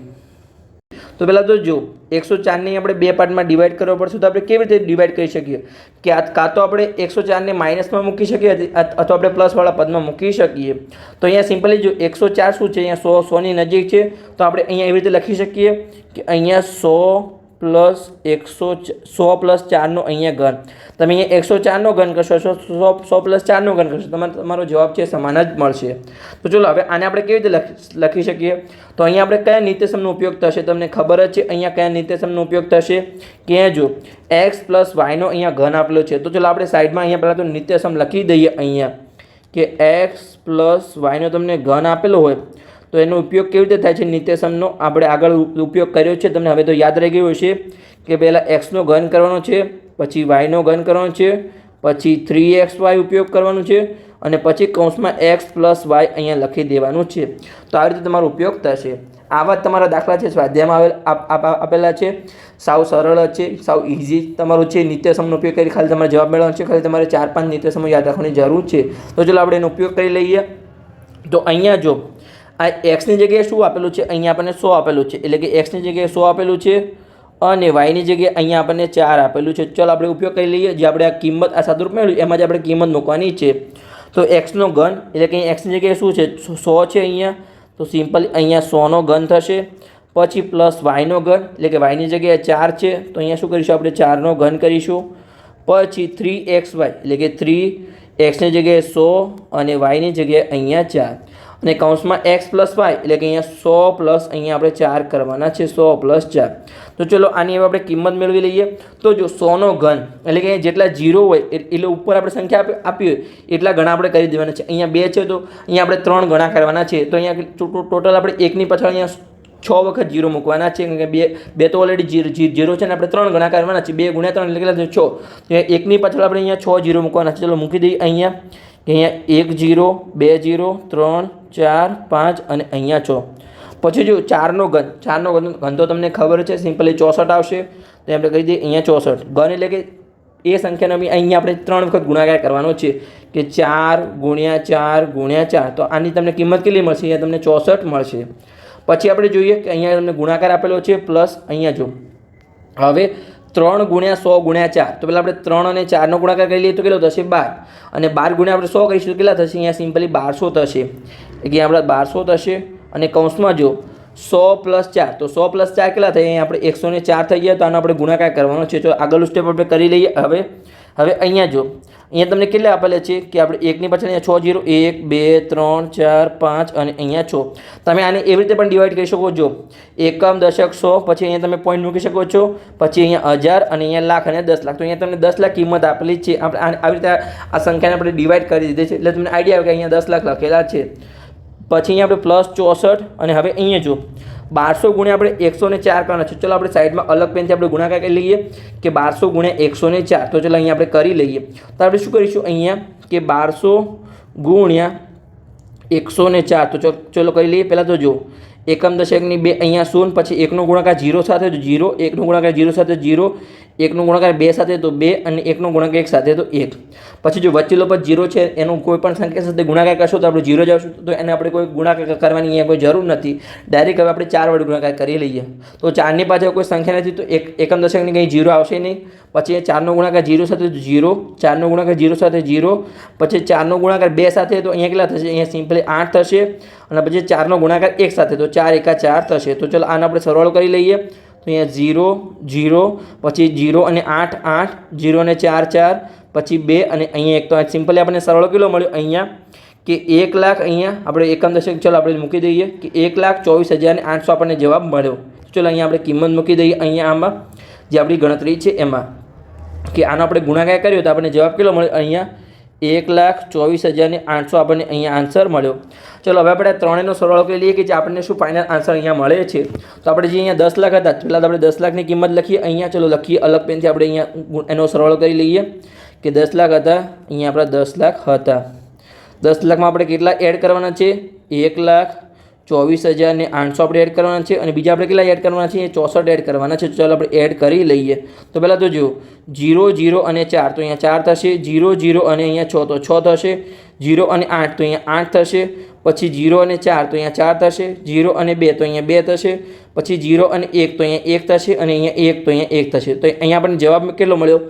તો પહેલાં તો જો 104ને આપણે બે પાર્ટમાં ડિવાઈડ કરવો પડશે. તો આપણે કેવી રીતે ડિવાઈડ કરી શકીએ? કે કાં તો આપણે 104ને માઇનસમાં મૂકી શકીએ અથવા આપણે પ્લસવાળા પદમાં મૂકી શકીએ. તો અહીંયા સિમ્પલી જો 104 શું છે? અહીંયા 100 ની નજીક છે, તો આપણે અહીંયા એવી રીતે લખી શકીએ કે અહીંયા 100 પ્લસ 100 પ્લસ 4નો અહીંયા ઘન. તમે અહીંયા 104નો ઘન કરશો, 100 પ્લસ 4નો ઘન કરશો, તમારો જવાબ છે સમાન જ મળશે. તો ચલો હવે આને આપણે કેવી રીતે લખી શકીએ? તો અહીંયા આપણે કયા નિત્યસમનો ઉપયોગ થશે? તમને ખબર જ છે અહીંયા કયા નિત્યસમનો ઉપયોગ થશે કે જો x પ્લસ yનો અહીંયા ઘન આપેલો છે. તો ચલો આપણે સાઈડમાં અહીંયા પહેલાં તો નિત્યસમ લખી દઈએ અહીંયા કે x પ્લસ yનો તમને ઘન આપેલો હોય તો એનો ઉપયોગ કેવી રીતે થાય છે? નિત્યસમનો આપણે આગળ ઉપયોગ કર્યો છે, તમને હવે તો યાદ રહી ગયું હશે કે પહેલાં એક્સનો ઘન કરવાનો છે, પછી વાયનો ઘન કરવાનો છે, પછી 3xy ઉપયોગ કરવાનો છે અને પછી કૌંસમાં x પ્લસ વાય અહીંયા લખી દેવાનું છે. તો આવી રીતે તમારો ઉપયોગ થશે. આવા તમારા દાખલા છે સ્વાધ્યાયમાં આપેલા છે. સાવ સરળ છે, સાવ ઇઝી તમારું છે. નિત્યસમનો ઉપયોગ કરી ખાલી તમારે જવાબ મેળવવાનો છે. ખાલી તમારે 4-5 નિત્યસમો યાદ રાખવાની જરૂર છે. તો ચલો આપણે એનો ઉપયોગ કરી લઈએ. તો અહીંયા જો આ એક્સની જગ્યાએ શું આપેલું છે? અહીંયા આપણને 100 આપેલું છે, એટલે કે એક્સની જગ્યાએ 100 આપેલું છે અને વાયની જગ્યાએ અહીંયા આપણને 4 આપેલું છે. ચાલો આપણે ઉપયોગ કરી લઈએ. જે આપણે આ કિંમત આ સાદુરૂપ મેળવ્યું એમાં જ આપણે કિંમત મૂકવાની છે. તો એક્સનો ઘન એટલે કે એક્સની જગ્યાએ શું છે? 100 છે અહીંયા, તો સિમ્પલી અહીંયા 100નો ઘન થશે. પછી પ્લસ વાયનો ઘન એટલે કે વાયની જગ્યાએ 4 છે, તો અહીંયા શું કરીશું? આપણે 4નો ઘન કરીશું. પછી 3xy એટલે કે 3xની જગ્યાએ 100 અને વાયની જગ્યાએ અહીંયા 4 અને કૌંસમાં x પ્લસ વાય એટલે કે અહીંયા 100 પ્લસ અહીંયા આપણે 4 કરવાના છે, 100 પ્લસ 4. તો ચલો આની હવે આપણે કિંમત મેળવી લઈએ. તો જો 100નો ઘન એટલે કે જેટલા 0 હોય એટલે ઉપર આપણે સંખ્યા આપી હોય એટલા ગણા આપણે કરી દેવાના છે. અહીંયા 2 છે તો અહીંયા આપણે 3 ગણા કરવાના છે. તો અહીંયા ટોટલ આપણે 1ની પાછળ અહીંયા 6 વખત 0 મૂકવાના છે, કારણ કે બે તો ઓલરેડી 0 છે ને આપણે 3 ગણા કરવાના છે. 2 ગુણ્યા 3 એટલે કેટલા છે? 6. તો 1ની પાછળ આપણે અહીંયા 6 0 મૂકવાના છે. ચલો મૂકી દઈએ અહીંયા 1 0 2 0 3 4 5 અને અહીંયા 6. પછી જો 4નો ઘન તો તમને ખબર છે, સિમ્પલી 64 આવશે. તો આપણે કહી દઈએ અહીંયા 64 ઘન એટલે કે એ સંખ્યાનો બી અહીંયા આપણે 3 વખત ગુણાકાર કરવાનો છે કે 4 ગુણ્યા 4 ગુણ્યા 4. તો આની તમને કિંમત કેટલી મળશે? અહીંયા તમને 64 મળશે. પછી આપણે જોઈએ કે અહીંયા તમને ગુણાકાર આપેલો છે પ્લસ અહીંયા જો હવે 3 ગુણ્યા 100 ગુણ્યા 4. તો પહેલાં આપણે 3 અને 4નો ગુણાકાર કરી લઈએ તો કેટલો થશે? 12. અને 12 ગુણ્યા આપણે 100 કરીશું તો કેટલા થશે? અહીંયા સિમ્પલી 1200 થશે. એટલે આપણે 1200 થશે અને કૌંસમાં જો 100 પ્લસ 4, તો 100 પ્લસ 4 કેટલા થાય? અહીંયા આપણે 104 થઈ ગયા. તો આનો આપણે ગુણાકાર કરવાનો છે. તો આગળનું સ્ટેપ આપણે કરી લઈએ. હવે અહીંયા જો અહીંયા તમને કેટલા આપેલા છે કે આપણે 1ની પાછળ અહીંયા 6 0 1 2 3 4 5 અને અહીંયા 6. તમે આને એવી રીતે પણ ડિવાઈડ કરી શકો છો. એકમ દશક 100, પછી અહીંયા તમે પોઈન્ટ મૂકી શકો છો, પછી અહીંયા 1000 અને અહીંયા લાખ અને 10 લાખ. તો અહીંયા તમને 10 લાખ કિંમત આપેલી છે. આપણે આવી રીતે આ સંખ્યાને આપણે ડિવાઈડ કરી દીધી છે, એટલે તમને આઈડિયા આવે કે અહીંયા 10 લાખ લખેલા છે. પછી અહીંયા આપણે પ્લસ 64 અને હવે અહીંયા જો 1200 ગુણ્યા આપણે 104 કરવાના છે. ચલો આપણે સાઈડમાં અલગ પેનથી આપણે ગુણાકાર કરી લઈએ કે 1200 ગુણ્યા 104. તો ચલો અહીંયા આપણે કરી લઈએ. તો આપણે શું કરીશું અહીંયા કે 1200 ગુણ્યા 104. તો ચલો કરી લઈએ. પહેલાં તો જો એકમ દશકની 2 અહીંયા 0, પછી 1નો ગુણાકાર 0 સાથે તો 0, 1નો ગુણાકાર 0 સાથે 0, 1નો ગુણાકાર 2 સાથે તો 2 અને 1નો ગુણાકાર 1 સાથે તો 1. પછી જો વચ્ચેલો પદ 0 છે એનો કોઈ પણ સંખ્યા સાથે ગુણાકાર કરશો તો આપણે 0 જ આવશું, તો એને આપણે કોઈ ગુણાકાર કરવાની અહીંયા કોઈ જરૂર નથી. ડાયરેક્ટ હવે આપણે 4 વડે ગુણાકાર કરી લઈએ. તો 4ની પાછળ કોઈ સંખ્યા નથી તો એકમ દશકની કંઈ 0 આવશે નહીં. પછી 4નો ગુણાકાર 0 સાથે તો 0, 4નો ગુણાકાર 0 સાથે 0, પછી 4નો ગુણાકાર 2 સાથે તો અહીંયા કેટલા થશે? અહીંયા સિમ્પલી 8 થશે. અને પછી 4નો ગુણાકાર 1 સાથે તો 4 એકા 4 થશે. તો ચલો આનો આપણે સરવાળો કરી લઈએ. તો અહીંયા 0 0, પછી 0 અને 8 8, 0 અને 4 4, પછી 2 અને અહીંયા 1. તો સિમ્પલી આપણને સરવાળો કેટલો મળ્યો અહીંયા કે 1 લાખ, અહીંયા આપણે એકમ દશક ચલો આપણે મૂકી દઈએ કે 1,24,800 આપણને જવાબ મળ્યો. ચલો અહીંયા આપણે કિંમત મૂકી દઈએ અહીંયા આમાં જે આપણી ગણતરી છે એમાં કે આનો આપણે ગુણાકાર કર્યો તો આપણને જવાબ કેટલો મળ્યો? અહીંયા 1,24,800 આપણને અહીંયા આન્સર મળ્યો. ચલો હવે આપણે ત્રણેયનો સરવાળો કરી લઈએ કે જે આપણને શું ફાઇનલ આન્સર અહીંયા મળે છે. તો આપણે જે અહીંયા 10 લાખ હતા પહેલાં તો આપણે 10 લાખની કિંમત લખીએ અહીંયા. ચલો લખીએ અલગ પેનથી આપણે અહીંયા એનો સરવાળો કરી લઈએ કે 10 લાખ હતા, અહીંયા આપણા 10 લાખ હતા. 10 લાખમાં આપણે કેટલા એડ કરવાના છે? 1,24,800 આપણે એડ કરવાના છે અને બીજા આપણે કેટલા એડ કરવાના છે? 64 એડ કરવાના છે. ચાલો આપણે એડ કરી લઈએ. તો પહેલાં તો જુઓ 0 0 અને 4 તો અહીંયા 4 થશે, 0 0 અને અહીંયા 6 તો 6 થશે, 0 અને 8 તો અહીંયા 8 થશે, પછી 0 અને 4 તો અહીંયા 4 થશે, 0 અને 2 તો અહીંયા 2 થશે, પછી 0 અને 1 તો અહીંયા 1 થશે અને અહીંયા 1 તો અહીંયા 1 થશે. તો અહીંયા આપણને જવાબ કેટલો મળ્યો?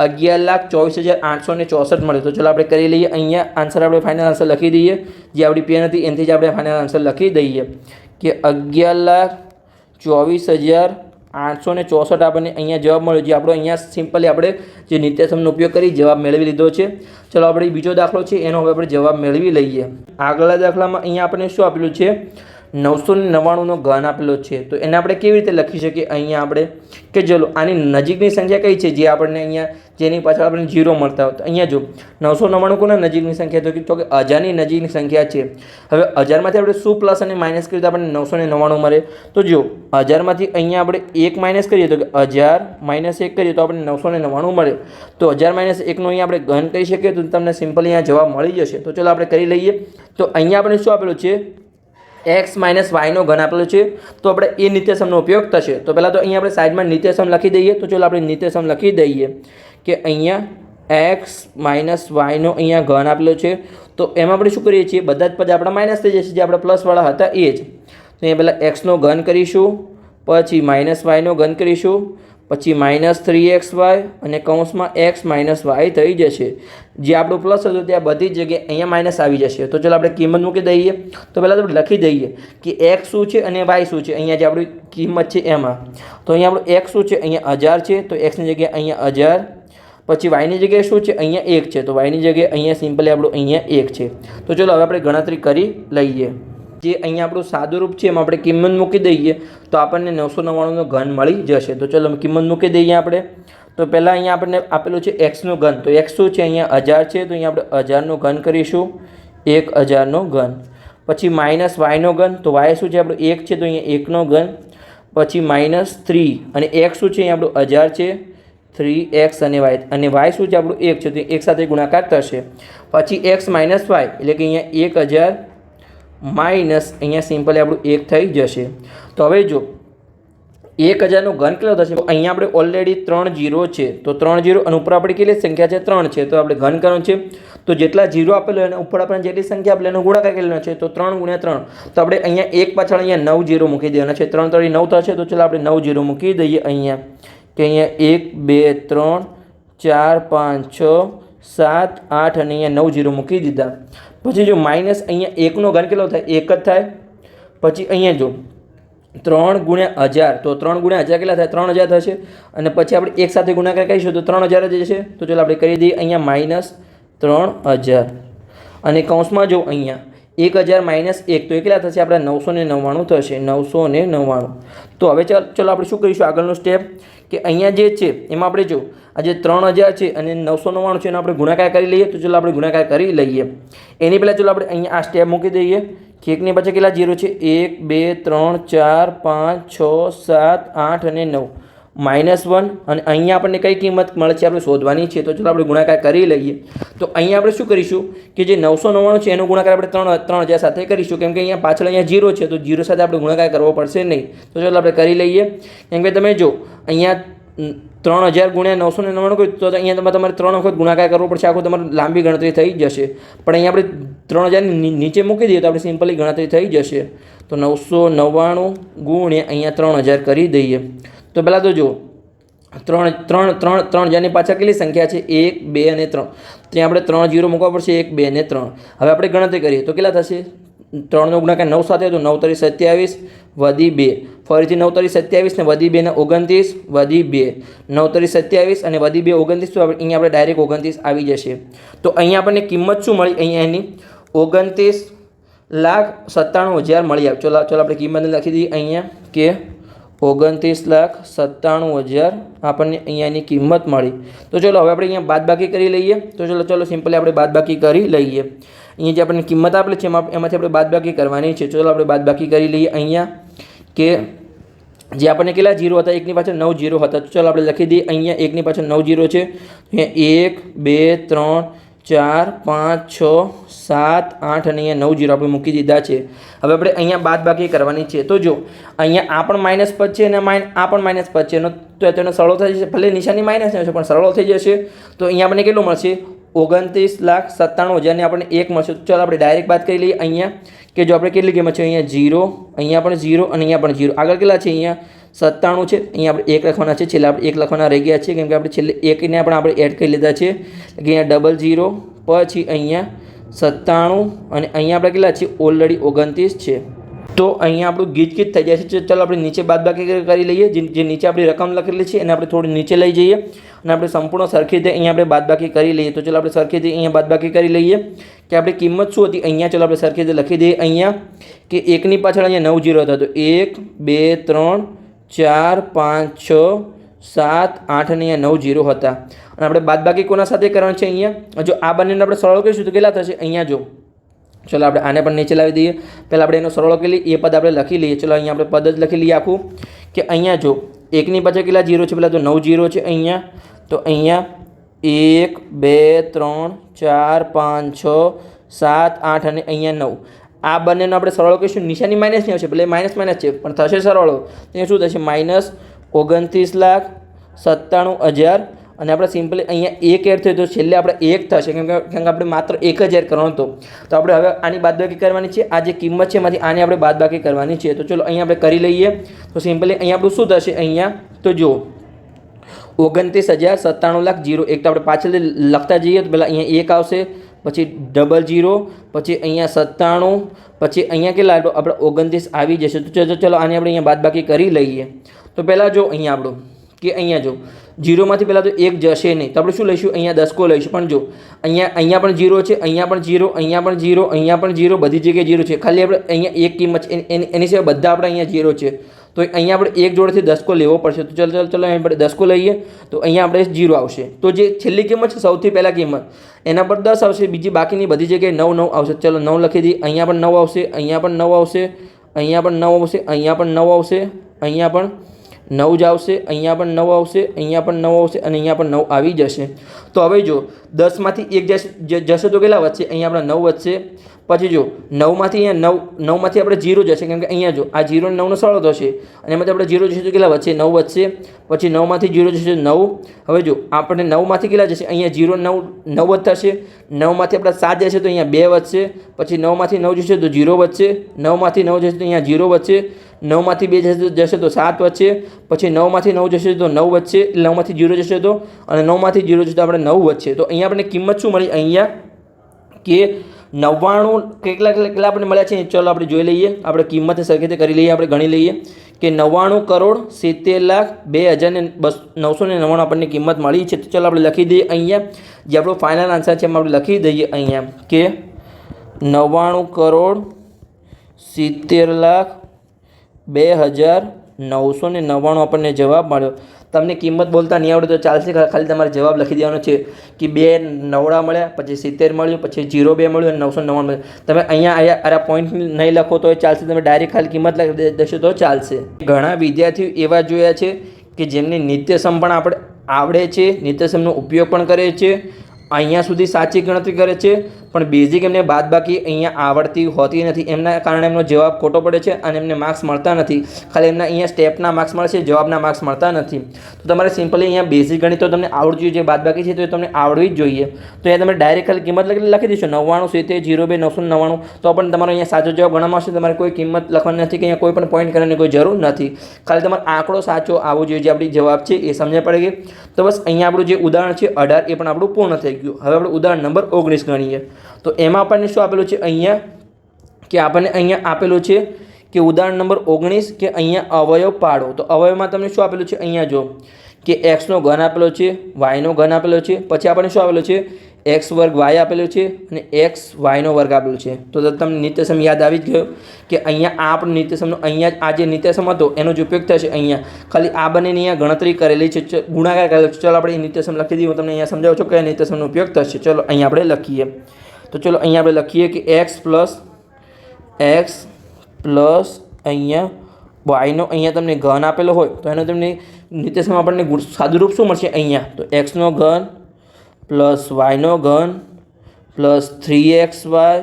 11,24,864 મળે. તો ચલો આપણે કરી લઈએ. અહીંયા આન્સર આપણે ફાઇનલ આન્સર લખી દઈએ. જે આપણી પેન હતી એનાથી જ આપણે ફાઇનલ આન્સર લખી દઈએ કે 11,24,864 આપણને અહીંયા જવાબ મળ્યો. જે આપણો અહીંયા સિમ્પલી આપણે જે નિત્યસમનો ઉપયોગ કરી જવાબ મેળવી લીધો છે. ચલો આપણે બીજો દાખલો છે એનો હવે આપણે જવાબ મેળવી લઈએ. આગળના દાખલામાં અહીંયા આપણને શું આપેલું છે? 999નો ઘન આપેલો છે. તો એને આપણે કેવી રીતે લખી શકીએ? અહીંયા આપણે કે ચલો આની નજીકની સંખ્યા કઈ છે જે આપણને અહીંયા જેની પાછળ આપણને 0 મળતા હોય. તો અહીંયા જો 999 કોના નજીકની સંખ્યા તો કે 1000ની નજીકની સંખ્યા છે. હવે 1000માંથી આપણે શું પ્લસ અને માઇનસ કરીએ તો આપણને 999 મળે. તો જો 1000માંથી અહીંયા આપણે 1 માઇનસ કરીએ તો કે 1000 માઇનસ 1 કરીએ તો આપણને 999 મળે. તો 1000 માઇનસ 1નો અહીંયા આપણે ઘન કરી શકીએ તો તમને સિમ્પલી અહીંયા જવાબ મળી જશે. તો ચલો આપણે કરી લઈએ. તો અહીંયા આપણે શું આપેલું છે? x માઇનસ વાયનો ઘન આપેલો છે. તો આપણે એ નિત્યસમનો ઉપયોગ થશે. તો પહેલાં તો અહીંયા આપણે સાઈડમાં નિત્યસમ લખી દઈએ. તો ચલો આપણે નિત્યસમ લખી દઈએ કે અહીંયા x માઇનસ વાયનો અહીંયા ઘન આપેલો છે. તો એમાં આપણે શું કરીએ છીએ? બધા જ પદ આપણા માઇનસ થઈ જશે જે આપણે પ્લસવાળા હતા એ જ. તો અહીંયા પહેલાં એક્સનો ઘન કરીશું, પછી માઇનસ વાયનો ઘન કરીશું, પછી માઇનસ 3xy અને કૌંસમાં x માઇનસ વાય થઈ જશે. જે આપણું પ્લસ હતું ત્યાં બધી જગ્યાએ અહીંયા માઇનસ આવી જશે. તો ચલો આપણે કિંમત મૂકી દઈએ. તો પહેલાં તો લખી દઈએ કે x શું છે અને y શું છે અહીંયા જે આપણી કિંમત છે એમાં. તો અહીંયા આપણું x શું છે? અહીંયા 1000 છે તો xની જગ્યાએ અહીંયા 1000, પછી વાયની જગ્યાએ શું છે? અહીંયા 1 છે તો વાયની જગ્યાએ અહીંયા સિમ્પલી આપણું અહીંયા 1 છે. તો ચલો હવે આપણે ગણતરી કરી લઈએ. જે અહીંયા આપણું સાદું રૂપ છે એમાં આપણે કિંમત મૂકી દઈએ તો આપણને 999નો ઘન મળી જશે. તો ચલો કિંમત મૂકી દઈએ આપણે. તો પહેલાં અહીંયા આપણને આપેલું છે એક્સનો ઘન. તો એક્સ શું છે? અહીંયા 1000 છે તો અહીંયા આપણે 1000નો ઘન કરીશું, 1000નો ઘન. પછી માઇનસ વાયનો ઘન. તો વાય શું છે? આપણું 1 છે તો અહીંયા 1નો ઘન. પછી માઇનસ 3 અને એક્સ શું છે? અહીંયા આપણું 1000 છે, 3x અને y શું છે? આપણું 1 છે તો 1 સાથે ગુણાકાર થશે. પછી x માઇનસ વાય એટલે કે અહીંયા 1000 માઇનસ અહીંયા સિમ્પલી આપણું 1 થઈ જશે. તો હવે જો 1000નો ઘન કેટલો થશે? તો અહીંયા આપણે ઓલરેડી 3 0 છે તો 3 0 અને ઉપર આપણી કેટલી સંખ્યા છે? 3 છે. તો આપણે ઘન કરવાનું છે. તો જેટલા 0 આપેલો એના ઉપર આપણે જેટલી સંખ્યા આપેલી એનો ગુણાકાર કેટલો છે? તો 3 × 3. તો આપણે અહીંયા 1 પાછળ અહીંયા 9 0 મૂકી દેવાના છે. 3 × 9 થશે. તો ચાલો આપણે 9 0 મૂકી દઈએ અહીંયા કે અહીંયા 1 2 3 4 5 6 7 8 અને અહીંયા 9 0 મૂકી દીધા. પછી જો માઇનસ અહીંયા 1નો ઘન કેટલો થાય? 1 જ થાય. પછી અહીંયા જો 3 × 1000 તો 3 × 1000 કેટલા થાય? 3000 થશે. અને પછી આપણે એક સાથે ગુણાકાર કરીશું તો 3000 જ જશે. તો ચાલો આપણે કરી દઈએ અહીંયા માઇનસ 3000 અને કૌંસમાં જો અહીંયા 1000 માઇનસ 1 તો એ કેટલા થશે? આપણે 999 થશે, 999. તો હવે ચલો આપણે શું કરીશું આગળનું સ્ટેપ કે અહીંયા જે છે એમાં આપણે જો આ જે 3000 છે અને 999 છે એનો આપણે ગુણાકાર કરી લઈએ. તો ચલો આપણે ગુણાકાર કરી લઈએ. એની પહેલાં ચલો આપણે અહીંયા આ સ્ટેપ મૂકી દઈએ કે એકની પાછળ કેટલા 0 છે? 1 2 3 4 5 6 7 8 અને 9. -1 અને અહીંયા આપણને કઈ કિંમત મળે છે આપણે શોધવાની છે. તો ચલો આપણે ગુણાકાર કરી લઈએ. તો અહીંયા આપણે શું કરીશું કે જે 999 છે એનો ગુણાકાર આપણે 3000 સાથે કરીશું, કેમ કે અહીંયા પાછળ અહીંયા 0 છે તો 0 સાથે આપણે ગુણાકાર કરવો પડશે નહીં. તો ચલો આપણે કરી લઈએ. કેમ કે તમે જો અહીંયા 3000 ગુણ્યા 999 કર્યું તો અહીંયા તમારે 3 વખત ગુણાકાર કરવો પડશે, આખું તમારે લાંબી ગણતરી થઈ જશે. પણ અહીંયા આપણે 3000 નીચે મૂકી દઈએ તો આપણે સિમ્પલી ગણતરી થઈ જશે. તો 999 ગુણ્યા અહીંયા 3000 કરી દઈએ. તો પહેલાં તો જો 3000ની પાછળ કેટલી સંખ્યા છે? 1, 2 અને 3. ત્યાં આપણે 3 0 મૂકવા પડશે, 1, 2 અને 3. હવે આપણે ગણતરી કરીએ તો કેટલા થશે? 3નો ગુણાકાર 9 સાથે તો 9 તરી 27 વધી 2, ફરીથી 9 તરી 27 ને વધી 2 ને 29 વધી 2, 9 તરી 27 અને વધી 2 29. તો અહીંયા આપણે ડાયરેક્ટ 29 આવી જશે. તો અહીંયા આપણને કિંમત શું મળી? અહીંયા એની 29,97,000 મળી આવે. ચલો આપણે કિંમત લખી દઈએ અહીંયા કે 29,97,000 આપણને અહીંયાની કિંમત મળી. તો ચલો હવે આપણે અહીંયા બાદબાકી કરી લઈએ. તો ચલો સિમ્પલી આપણે બાદબાકી કરી લઈએ. અહીંયા જે આપણને કિંમત આપેલી છે એમાંથી આપણે બાદબાકી કરવાની છે. ચલો આપણે બાદબાકી કરી લઈએ. અહીંયા કે જે આપણને કેટલા 0 હતા? 1 ની પાછળ 9 0 હતા. તો ચલો આપણે લખી દઈએ. અહીંયા 1 ની પાછળ 9 0 છે. અહીંયા 1, 2, 3, 4, 5, 6, 7, 8 અને અહીંયા 9 0 આપણે મૂકી દીધા છે. હવે આપણે અહીંયા બાદબાકી કરવાની છે. તો જો અહીંયા આ પણ માઇનસ પદ છે અને આ પણ માઇનસ પદ છે. તો તેનો સરળો થઈ જશે, ભલે નિશાની માઇનસ છે પણ સરળો થઈ જશે. તો અહીંયા આપણને કેટલું મળશે? 29,97,000 ને આપણને 1 મળશે. તો ચાલો આપણે ડાયરેક્ટ બાદ કરી લઈએ. અહીંયા કે જો આપણે કેટલી કિંમત છે? અહીંયા 0, અહીંયા પણ 0 અને અહીંયા પણ 0. આગળ કેટલા છે? અહીંયા 97 છે. અહીંયા આપણે 1 લખવાના છે, છેલ્લે આપણે 1 લખવાના રહી ગયા છે, કેમ કે આપણે છેલ્લે 1 ને આપણે એડ કરી લીધા છે. એટલે અહીંયા 00 પછી અહીંયા 97 અને અહીંયા આપણે કેટલા છે? ઓલરેડી 29 છે. તો અહીંયા આપણું ગીચ થઈ જાય છે. ચાલો આપણે નીચે બાદબાકી કરી લઈએ. જે નીચે આપણી રકમ લખેલી છે એને આપણે થોડી નીચે લઈ જઈએ અને આપણે સંપૂર્ણ સરખી રીતે અહીંયા આપણે બાદબાકી કરી લઈએ. તો ચાલો આપણે સરખી રીતે અહીંયા બાદબાકી કરી લઈએ કે આપણી કિંમત શું હતી. અહીંયા ચાલો આપણે સરખી રીતે લખી દઈએ. અહીંયા કે 1ની પાછળ અહીંયા 9 0 હતા. તો 1, 2, 3, 4, 5, 6, 7, 8 અને અહીંયા 9 0 હતા. અને આપણે બાદબાકી કોના સાથે કરવાની છે? અહીંયા જો આ બંનેને આપણે સરળ કરીશું તો કેટલા થશે? અહીંયા જો ચલો આપણે આને પણ નીચે લાવી દઈએ. પહેલાં આપણે એનો સરળો કરી લઈએ, એ પદ આપણે લખી લઈએ. ચલો અહીંયા આપણે પદ જ લખી લઈએ આખું કે અહીંયા જો 1ની પાછળ કેટલા 0 છે? પહેલાં તો 9 0 છે અહીંયા. તો અહીંયા 1, 2, 3, 4, 5, 6, 7, 8 અને અહીંયા 9. આ બંનેનો આપણે સરળો કરીશું. નિશાની માઇનસ નહીં આવશે, ભલે માઇનસ છે પણ થશે સરળો. તો શું થશે? -29,97,000 અને આપણે સિમ્પલી અહીંયા 1 એડ થયું તો છેલ્લે આપણે 1 થશે, કેમ કે આપણે માત્ર 1 જ એડ કરવાનો હતો. તો આપણે હવે આની બાદબાકી કરવાની છે. આ જે કિંમત છે એમાંથી આને આપણે બાદબાકી કરવાની છે. તો ચલો અહીંયા આપણે કરી લઈએ. તો સિમ્પલી અહીંયા આપણું શું થશે? અહીંયા તો જો 29,97,000 1 તો આપણે પાછળથી લખતા જઈએ તો પહેલાં અહીંયા 1 આવશે, પછી 00, પછી અહીંયા 97, પછી અહીંયા કેટલા આપણે 29 આવી જશે. તો ચલો આને આપણે અહીંયા બાદબાકી કરી લઈએ. તો પહેલાં જો અહીંયા આપણું કે અહીંયા જો 0માંથી પહેલાં તો 1 જશે નહીં, તો આપણે શું લઈશું? અહીંયા દસકો લઈશું. પણ જો અહીંયા પણ 0 છે, અહીંયા પણ 0, અહીંયા પણ 0, અહીંયા પણ 0, બધી જગ્યાએ 0 છે. ખાલી આપણે અહીંયા એક કિંમત છે એની સિવાય બધા આપણે અહીંયા 0 છે. તો અહીંયા આપણે એક જોડેથી દસકો લેવો પડશે. તો ચલો આપણે દસકો લઈએ તો અહીંયા આપણે 0 આવશે. તો જે છેલ્લી કિંમત છે સૌથી પહેલાં કિંમત એના પર 10 આવશે, બીજી બાકીની બધી જગ્યાએ 9 9 આવશે. ચલો 9 લખી દઈએ. અહીંયા પણ 9 આવશે, અહીંયા પણ 9 આવશે, અહીંયા પણ 9 આવશે, અહીંયા પણ 9 આવશે, અહીંયા પણ 9 જ આવશે, અહીંયા પણ 9 આવશે, અહીંયા પણ 9 આવશે અને અહીંયા પણ 9 આવી જશે. તો હવે જો 10માંથી 1 જશે તો કેટલા વધશે? અહીંયા આપણે 9 વધશે. પછી જો 9માંથી અહીંયા 9માંથી આપણે 0 જશે, કેમ કે અહીંયા જો આ 0 ને 9નો સરળ થશે અને એમાંથી આપણે 0 જશે તો કેટલા વધશે? 9 વધશે. પછી 9માંથી 0 જશે 9. હવે જો આપણે 9માંથી કેટલા જશે? અહીંયા 0 9 જ થશે. 9માંથી આપણે 7 જશે તો અહીંયા 2 વધશે. પછી 9માંથી 9 જશે તો 0 વધશે. 9માંથી 9 જશે તો અહીંયા 0 વધશે. 9માંથી 2 જશે તો 7 વધશે. પછી 9માંથી 9 જશે તો 9 વધશે. 9માંથી 0 જશે તો અને 9માંથી 0 જશે તો આપણે 9 વધશે. તો અહીંયા આપણે કિંમત શું મળી? અહીંયા કે 99 કેટલા આપણને મળ્યા છે? ચલો આપણે જોઈ લઈએ. આપણે કિંમત સરખી રીતે કરી લઈએ, આપણે ગણી લઈએ કે 99,70,02,999 આપણને કિંમત મળી છે. તો ચલો આપણે લખી દઈએ અહીંયા જે આપણો ફાઇનલ આન્સર છે એમાં આપણે લખી દઈએ અહીંયા કે 99,70,02,999 આપણને જવાબ મળ્યો. તમને કિંમત બોલતા નહીં આવડે તો ચાલશે, ખાલી તમારે જવાબ લખી દેવાનો છે કે 2 નવડા મળ્યા, પછી 70 મળ્યું, પછી 02 મળ્યું અને 999 મળ્યું. તમે અહીંયા આ પોઈન્ટ નહીં લખો તો ચાલશે, તમે ડાયરેક્ટ ખાલી કિંમત લખી દેશો તો ચાલશે. ઘણા વિદ્યાર્થીઓ એવા જોયા છે કે જેમને નિત્યસમ પણ આપણે આવડે છે, નિત્યસમનો ઉપયોગ પણ કરે છે, અહીંયા સુધી સાચી ગણતરી કરે છે, પણ બેઝિક એમને બાદબાકી અહીંયા આવડતી હોતી નથી, એમના કારણે એમનો જવાબ ખોટો પડે છે અને એમને માર્ક્સ મળતા નથી. ખાલી એમના અહીંયા સ્ટેપના માર્ક્સ મળે છે, જવાબના માર્ક્સ મળતા નથી. તો તમારે સિમ્પલી અહીંયા બેઝિક ગણિત તો તમને આવડવું જોઈએ, જે બાદબાકી છે તો એ તમને આવડવી જ જોઈએ. તો અહીંયા તમે ડાયરેક્ટ ખાલી કિંમત લખી દેશો 99 70 02 999, તો પણ તમારો અહીંયા સાચો જવાબ ગણવામાં આવશે. તમારે કોઈ કિંમત લખવાની નથી કે અહીંયા કોઈ પણ પોઈન્ટ કરવાની કોઈ જરૂર નથી. ખાલી તમારો આંકડો સાચો આવવો જોઈએ, જે આપણી જવાબ છે એ સમજ પડે ગઈ. તો બસ અહીંયા આપણું જે ઉદાહરણ છે 18 એ પણ આપણું પૂર્ણ થઈ ગયું. હવે આપણે ઉદાહરણ નંબર 19 ગણીએ. તો એમાં આપણને શું આપેલું છે અહીંયા, કે આપણને અહીંયા આપેલું છે કે ઉદાહરણ નંબર 19 કે અહીંયા અવયવ પાડો. તો અવયવમાં તમને શું આપેલું છે, અહીંયા જો કે એક્સનો ઘન આપેલો છે, વાયનો ઘન આપેલો છે, પછી આપણને શું આપેલું છે એક્સ વર્ગ વાય આપેલું છે અને એક્સ વાયનો વર્ગ આપેલું છે. તો તમને નિત્યસમ યાદ આવી જ ગયો કે અહીંયા આ આપણું નિત્યસમનો અહીંયા આ જે નિત્યસમ હતો એનો જ ઉપયોગ થશે. અહીંયા ખાલી આ બંનેની અહીંયા ગણતરી કરેલી છે, ગુણાકાર કરેલો છે. ચલો આપણે નિત્યસમ લખી દઈએ, હું તમને અહીંયા સમજાવું છું કે નિત્યસમનો ઉપયોગ થશે. ચલો અહીંયા આપણે લખીએ. તો ચલો અહીંયા આપણે લખીએ કે એક્સ પ્લસ અહીંયા વાયનો અહીંયા તમને ઘન આપેલો હોય તો એનો તમને નિત્યસમ આપણને સાદું રૂપ શું મળશે અહીંયા, તો એક્સનો ઘન પ્લસ વાયનો ઘન પ્લસ 3xy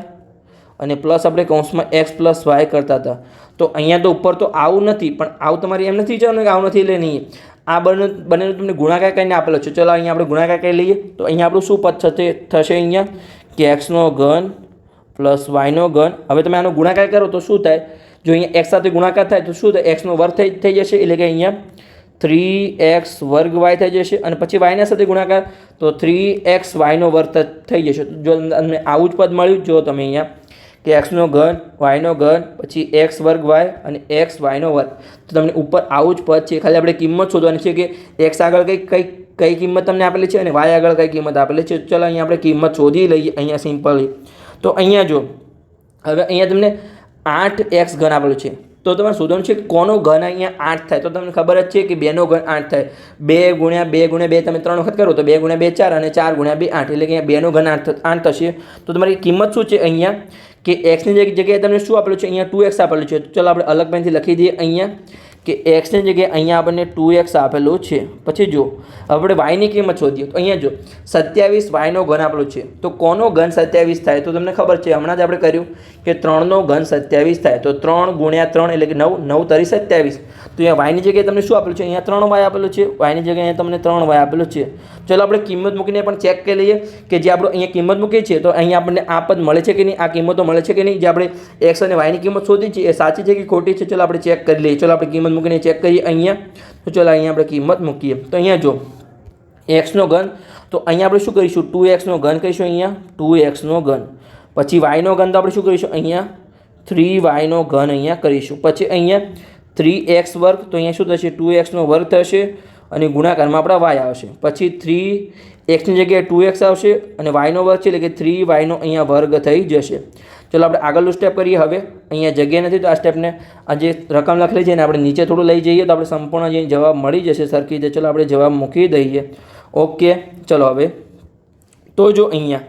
અને પ્લસ આપણે કૌંસમાં એક્સ પ્લસ વાય કરતા હતા. તો અહીંયા તો ઉપર તો આવું નથી, પણ આવું તમારે એમ નથી જવાનું કે આવું નથી એટલે નહીં, આ બંનેનો તમને ગુણાકાર કરીને આપેલો છે. ચલો અહીંયા આપણે ગુણાકાર કરી લઈએ. તો અહીંયા આપણું શું પદ થશે અહીંયા કે એક્સનો ઘન પ્લસ વાયનો ઘન. હવે તમે આનો ગુણાકાર કરો તો શું થાય, જો અહીંયા એક્સ સાથે ગુણાકાર થાય તો શું થાય, એક્સનો વર્ગ થઈ જશે, એટલે કે અહીંયા 3x વર્ગ વાય થઈ જશે, અને પછી વાયના સાથે ગુણાકાર તો 3x વાયનો વર્ગ થઈ જશે. જો તમને આવું જ પદ મળ્યું, જો તમે અહીંયા કે એક્સનો ઘન વાયનો ઘન પછી એક્સ વર્ગ વાય અને એક્સ વાયનો વર્ગ, તો તમને ઉપર આવું જ પદ છે. ખાલી આપણે કિંમત શોધવાની છે કે એક્સ આગળ કઈ કિંમત તમને આપેલી છે અને વાય આગળ કઈ કિંમત આપેલી છે. ચલો અહીંયા આપણે કિંમત શોધી લઈએ અહીંયા સિમ્પલી. તો અહીંયા જો હવે અહીંયા તમને 8x ઘન આપેલું છે, તો તમારે શોધવાનું છે કોનો ઘન અહીંયા 8 થાય. તો તમને ખબર જ છે કે 2નો ઘન 8 થાય. 2 ગુણ્યા 2 તમે 3 વખત કરો તો 2 ગુણ્યા 2 4 અને 4 ગુણ્યા 2 8, એટલે કે અહીંયા 2નો ઘન 8 થશે. તો તમારી કિંમત શું છે અહીંયા કે એક્સની જગ્યાએ તમને શું આપેલું છે, અહીંયા 2x આપેલું છે. તો ચાલો આપણે અલગ પેનથી લખી દઈએ અહીંયા કે એક્સની જગ્યાએ અહીંયા આપણને 2x આપેલું છે. પછી જો આપણે વાયની કિંમત શોધીએ તો અહીંયા જો 27 વાયનો ઘન આપેલો છે, તો કોનો ઘન 27 થાય, તો તમને ખબર છે હમણાં જ આપણે કર્યું કે 3નો ઘન 27 થાય. તો 3 ગુણ્યા 3 એટલે કે 9, 9 તરી 27. તો અહીંયા વાયની જગ્યાએ તમને શું આપેલું છે, અહીંયા 3 વાય આપેલું છે, વાયની જગ્યાએ અહીંયા તમને 3 વાય આપેલું છે. ચલો આપણે કિંમત મૂકીને પણ ચેક કરી લઈએ કે જે આપણે અહીંયા કિંમત મૂકી છે તો અહીંયા આપણને આ પદ મળે છે કે નહીં, આ કિંમતો મળે છે કે નહીં. જે આપણે એક્સ અને વાયની કિંમત શોધી છે એ સાચી છે કે ખોટી છે, ચલો આપણે ચેક કરી લઈએ. ચલો આપણે કિંમત મૂકીને ચેક કરીએ અહીંયા. તો ચલો અહીંયા આપણે કિંમત મૂકીએ. તો અહીંયા જો એક્સનો ઘન, તો અહીંયા આપણે શું કરીશું, 2xનો ઘન કરીશું, અહીંયા 2xનો ઘન. પછી વાયનો ઘન તો આપણે શું કરીશું, અહીંયા 3yનો ઘન અહીંયા કરીશું. પછી અહીંયા 3x વર્ગ, તો અહીંયા શું થશે 2xનો વર્ગ થશે અને ગુણાકારમાં આપણા વાય આવશે. પછી 3xની જગ્યાએ 2x આવશે અને વાયનો વર્ગ છે એટલે કે 3yનો અહીંયા વર્ગ થઈ જશે. ચલો આપણે આગળનું સ્ટેપ કરીએ. હવે અહીંયા જગ્યા નથી તો આ સ્ટેપને આ જે રકમ લખેલી છે ને આપણે નીચે થોડું લઈ જઈએ તો આપણે સંપૂર્ણ જે જવાબ મળી જશે સરખી રીતે. ચલો આપણે જવાબ મૂકી દઈએ. ઓકે, ચલો હવે તો જો અહીંયા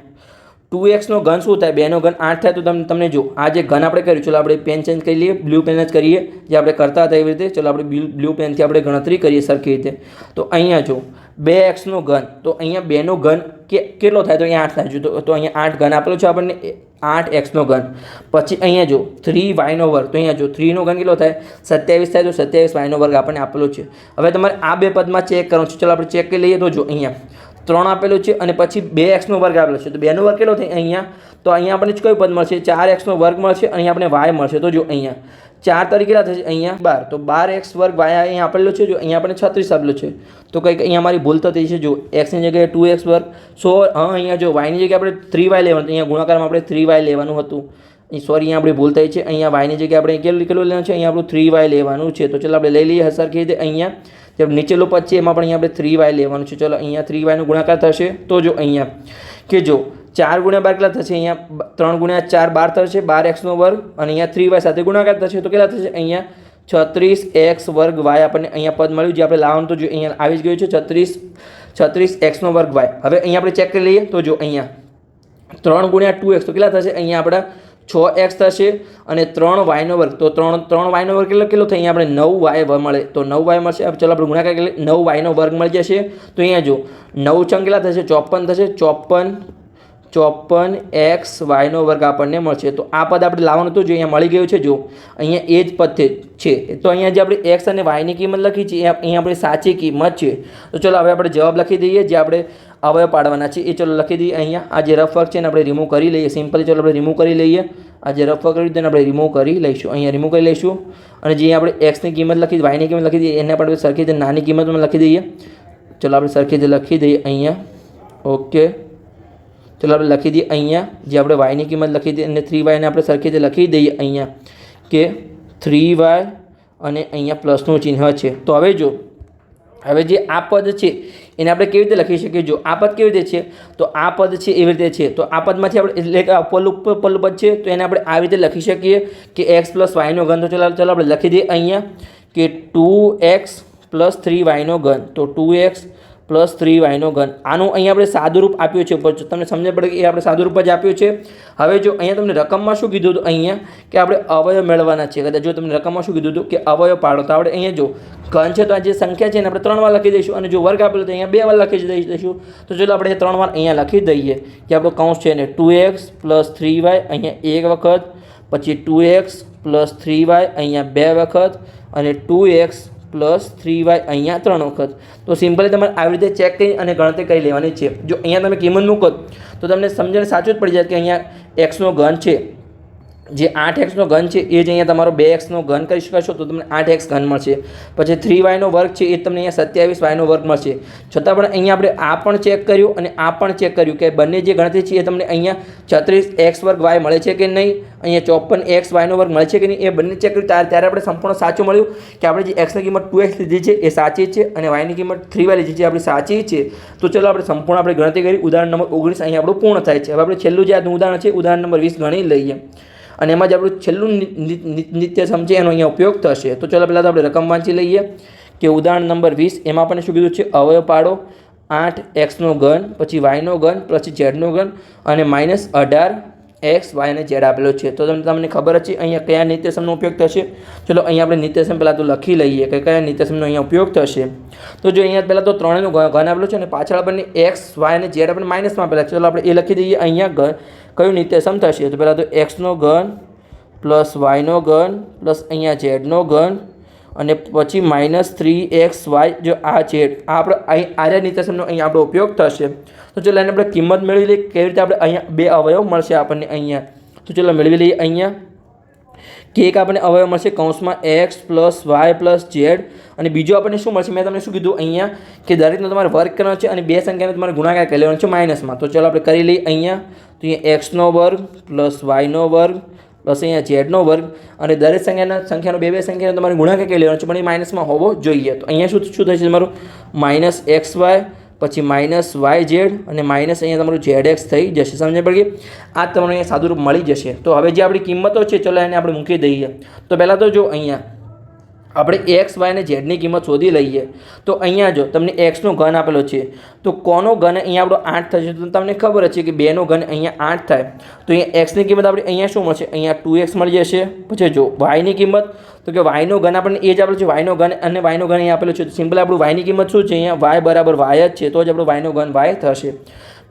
2xનો ઘન શું થાય, 2નો ઘન 8 થાય. તો તમને જો આ જે ઘન આપણે કર્યું, ચલો આપણે પેન ચેન્જ કરી લઈએ, બ્લુ પેન જ કરીએ જે આપણે કરતા હતા એવી રીતે. ચલો આપણે બ્લુ પેનથી આપણે ગણતરી કરીએ સરખી રીતે. તો અહીંયા જો 2xનો ઘન, તો અહીંયા 2નો ઘન કેટલો થાય, તો અહીંયા 8 થાય. તો અહીંયા 8 ઘન આપેલો છે આપણને, 8xનો ઘન. પછી અહીંયા જો 3yનો વર્ગ, તો અહીંયા જો 3નો ઘન કેટલો થાય, 27 થાય. તો 27yનો વર્ગ આપણને આપેલો છે. હવે તમારે આ બે પદમાં ચેક કરવાનું છે. ચલો આપણે ચેક કરી લઈએ. તો જો અહીંયા 3 આપેલું છે અને પછી 2xનો વર્ગ આપેલો છે. તો 2નો વર્ગ કેટલો થાય અહીંયા, તો અહીંયા આપણને કયું પદ મળશે, 4xનો વર્ગ મળશે અને અહીંયા આપણે y મળશે. તો જો અહીંયા 4 તરીકે કેટલા થશે, અહીંયા 12. તો 12x વર્ગ y અહીંયા આપેલો છે. જો અહીંયા આપણે 36 આપેલું છે. તો કંઈક અહીંયા અમારી ભૂલ થતી છે. જો xની જગ્યાએ 2x વર્ગ, અહીંયા જો yની જગ્યાએ આપણે 3y લેવાનું, અહીંયા ગુણાકારમાં આપણે 3y લેવાનું હતું. સોરી, અહીંયા આપણી ભૂલ થઈ છે. અહીંયા yની જગ્યાએ આપણે કેટલું લેવાનું છે, અહીંયા આપણું 3y લેવાનું છે. તો ચાલો આપણે લઈ લઈએ સરખી રીતે. અહીંયા જે નીચેલું પદ છે એમાં પણ અહીંયા આપણે 3y લેવાનું છે. ચલો અહીંયા 3yનો ગુણાકાર થશે. તો જો અહીંયા કે જો 4 ગુણ્યા 12 કેટલા થશે, અહીંયા 3 ગુણ્યા 4 12 થશે, 12xનો વર્ગ અને અહીંયા 3y સાથે ગુણાકાર થશે. તો કેટલા થશે, અહીંયા 36x વર્ગ y આપણને અહીંયા પદ મળ્યું જે આપણે લાવવાનું તો જો અહીંયા આવી જ ગયું છે 36xનો વર્ગ y. હવે અહીંયા આપણે ચેક કરી લઈએ. તો જો અહીંયા 3 ગુણ્યા 2x તો કેટલા થશે, અહીંયા આપણા 6x થશે અને 3y² તો 3y² કેટલો થાય? અહીંયા આપણે 9y મળે તો 9y મળશે. ચલો આપણે ગુણાકાર કરીએ 9y² મળી જશે. તો અહીંયા જો 9 ચંગ કેટલા થશે? 54 થશે. 54x² આપણને મળશે. તો આ પદ આપણે લાવવાનું હતું, જો અહીંયા મળી ગયું છે. જો અહીંયા એ જ પદ છે. તો અહીંયા જે આપણે x અને yની કિંમત લખી છે એ અહીંયા આપણી સાચી કિંમત છે. તો ચલો હવે આપણે જવાબ લખી દઈએ, જે આપણે અવયવ પાડવાના છે એ ચલો લખી દઈએ. અહીંયા આ જે રફ વર્ક છે ને આપણે રિમૂવ કરી લઈએ સિમ્પલી. ચલો આપણે રિમૂવ કરી લઈએ. આ જે રફ વર્ક કર્યું તેને આપણે રિમૂવ કરી લઈશું. અહીંયા રિમૂવ કરી લઈશું અને જે આપણે એક્સની કિંમત લખી વાયની કિંમત લખી દઈએ એને આપણે સરખી રીતે નાની કિંમતમાં લખી દઈએ. ચલો આપણે સરખી રીતે લખી દઈએ અહીંયા. ઓકે, ચલો આપણે લખી દઈએ અહીંયા જે આપણે વાયની કિંમત લખી દઈએ અને 3y ને આપણે સરખી રીતે લખી દઈએ અહીંયા કે 3y અને અહીંયા પ્લસનું ચિહ્ન છે. તો હવે જો હવે જે આ પદ છે એને આપણે કેવી રીતે લખી શકીએ? જો આ પદ કેવી રીતે છે? તો આ પદ છે એવી રીતે છે. તો આ પદમાંથી આપણે એટલે કે પહેલું પદ છે તો એને આપણે આવી રીતે લખી શકીએ કે x + y². તો ચલો આપણે લખી દઈએ અહીંયા કે 2x + 3y². તો 2x + 3y². આનું અહીંયા આપણે સાદુરૂપ આપ્યું છે. પણ તમને સમજ પડે કે એ આપણે સાદુરૂપ જ આપ્યું છે. હવે જો અહીંયા તમને રકમમાં શું કીધું હતું? અહીંયા કે આપણે અવયવ મેળવવાના છે. કદાચ જો તમને રકમમાં શું કીધું હતું કે અવયવ પાડો, તો આપણે અહીંયા જો ઘન છે તો આ જે સંખ્યા છે એને આપણે 3 વાર લખી દઈશું અને જો વર્ગ આપેલો તો અહીંયા 2 વાર લખી દઈશું. તો ચલો આપણે 3 વાર અહીંયા લખી દઈએ કે આપણો કૌંસ છે ને 2x + 3y અહીંયા 1 વખત, પછી 2x + 3y અહીંયા 2 વખત અને 2x + 3y અહીંયા 3 વખત. તો સિમ્પલી તમારે આવી રીતે ચેક કરી અને ગણતરી કરી લેવાની છે. જો અહીંયા તમે કિંમત મૂકો તો તમને સમજણ સાચું જ પડી જાય કે અહીંયા x નો ઘન છે, જે 8x નો ઘન છે એ જ અહીંયા તમારો 2x નો ઘન કરી શકશો તો તમને 8x ઘન મળશે. પછી 3y² છે એ તમને અહીંયા 27y² મળશે. છતાં પણ અહીંયા આપણે આ પણ ચેક કર્યું અને આ પણ ચેક કર્યું કે બંને જે ગણતરી છે એ તમને અહીંયા 36x² મળે છે કે નહીં, અહીંયા 54xy² મળે છે કે નહીં, એ બંને ચેક કર્યું ત્યારે આપણે સંપૂર્ણ સાચું મળ્યું કે આપણે જે xની કિંમત 2x લીધી છે એ સાચી છે અને yની કિંમત 3y લીધી છે આપણી સાચી છે. તો ચલો આપણે સંપૂર્ણ આપણે ગણતરી કરી. ઉદાહરણ નંબર 19 અહીંયા આપણું પૂર્ણ થાય છે. હવે આપણે છેલ્લું જે આજનું ઉદાહરણ છે ઉદાહરણ નંબર 20 ગણી લઈએ અને એમાં જ આપણું છેલ્લું નિત્ય સમ છે એનો અહીંયા ઉપયોગ થશે. તો ચલો પહેલાં તો આપણે રકમ વાંચી લઈએ કે ઉદાહરણ નંબર 20 એમાં આપણને શું કીધું છે? અવયવ પાડો 8x², પછી y² પછી z² અને -18x y અને z આપેલો છે. તો તમને ખબર જ છે અહીંયા કયા નિત્યસમનો ઉપયોગ થશે. ચલો અહીંયા આપણે નિત્યસમ પહેલાં તો લખી લઈએ કે કયા નિત્યસમનો અહીંયા ઉપયોગ થશે. તો જો અહીંયા પહેલાં તો ત્રણેયનો ઘન આપેલો છે અને પાછળ આપણને x y અને z આપણે માઇનસમાં આપેલા. ચલો આપણે એ લખી દઈએ અહીંયા કયું નિત્યસમ થશે. તો પહેલાં તો x² + y² પ્લસ અહીંયા z² અને પછી -3xy જો આ z આ આપણે આર્ય નિત્યસમનો અહીંયા આપણો ઉપયોગ થશે. તો ચલો એને આપણે કિંમત મેળવી લઈએ કેવી રીતે આપણે અહીંયા 2 અવયવ મળશે આપણને અહીંયા. તો ચલો મેળવી લઈએ અહીંયા કે એક આપણને અવયવ મળશે કૌંસમાં x + y + z અને બીજું આપણને શું મળશે? મેં તમને શું કીધું અહીંયા કે દરેકનો તમારે વર્ગ કરવાનો છે અને 2 સંખ્યાનો તમારે ગુણાકાર કરી લેવાનો છે માઇનસમાં. તો ચલો આપણે કરી લઈએ અહીંયા. તો અહીંયા x² + y² પ્લસ અહીંયા z² અને દરેક સંખ્યાનો 2 સંખ્યાનો તમારે ગુણાકાર કરી લેવાનો છે પણ એ માઇનસમાં હોવો જોઈએ. તો અહીંયા શું થશે તમારું -xy પછી -yz અને અહીંયા તમારું zx થઈ જશે. સમજ પડી? આ તમને અહીંયા સાદુરૂપ મળી જશે. તો હવે જે આપણી કિંમતો છે ચલો એને આપણે મૂકી દઈએ. તો પહેલાં તો જો અહીંયા આપણે x y અને z ની કિંમત શોધી લઈએ. તો અહીંયા જો તમને x નો ઘન આપેલો છે તો કોનો ઘન અહીંયા આપણો 8 થશે. તો તમને ખબર છે કે 2 નો ઘન અહીંયા 8 થાય. તો અહીંયા x ની કિંમત આપણે અહીંયા શું મળશે? અહીંયા 2x મળી જશે. પછી જો y ની કિંમત તો કે y નો ઘન આપણને એ જ આપેલો છે, y નો ઘન અને y નો ઘન અહીંયા આપેલો છે. તો સિમ્પલ આપણું y ની કિંમત શું છે? અહીંયા y બરાબર y જ છે તો જ આપણો y નો ઘન y થશે.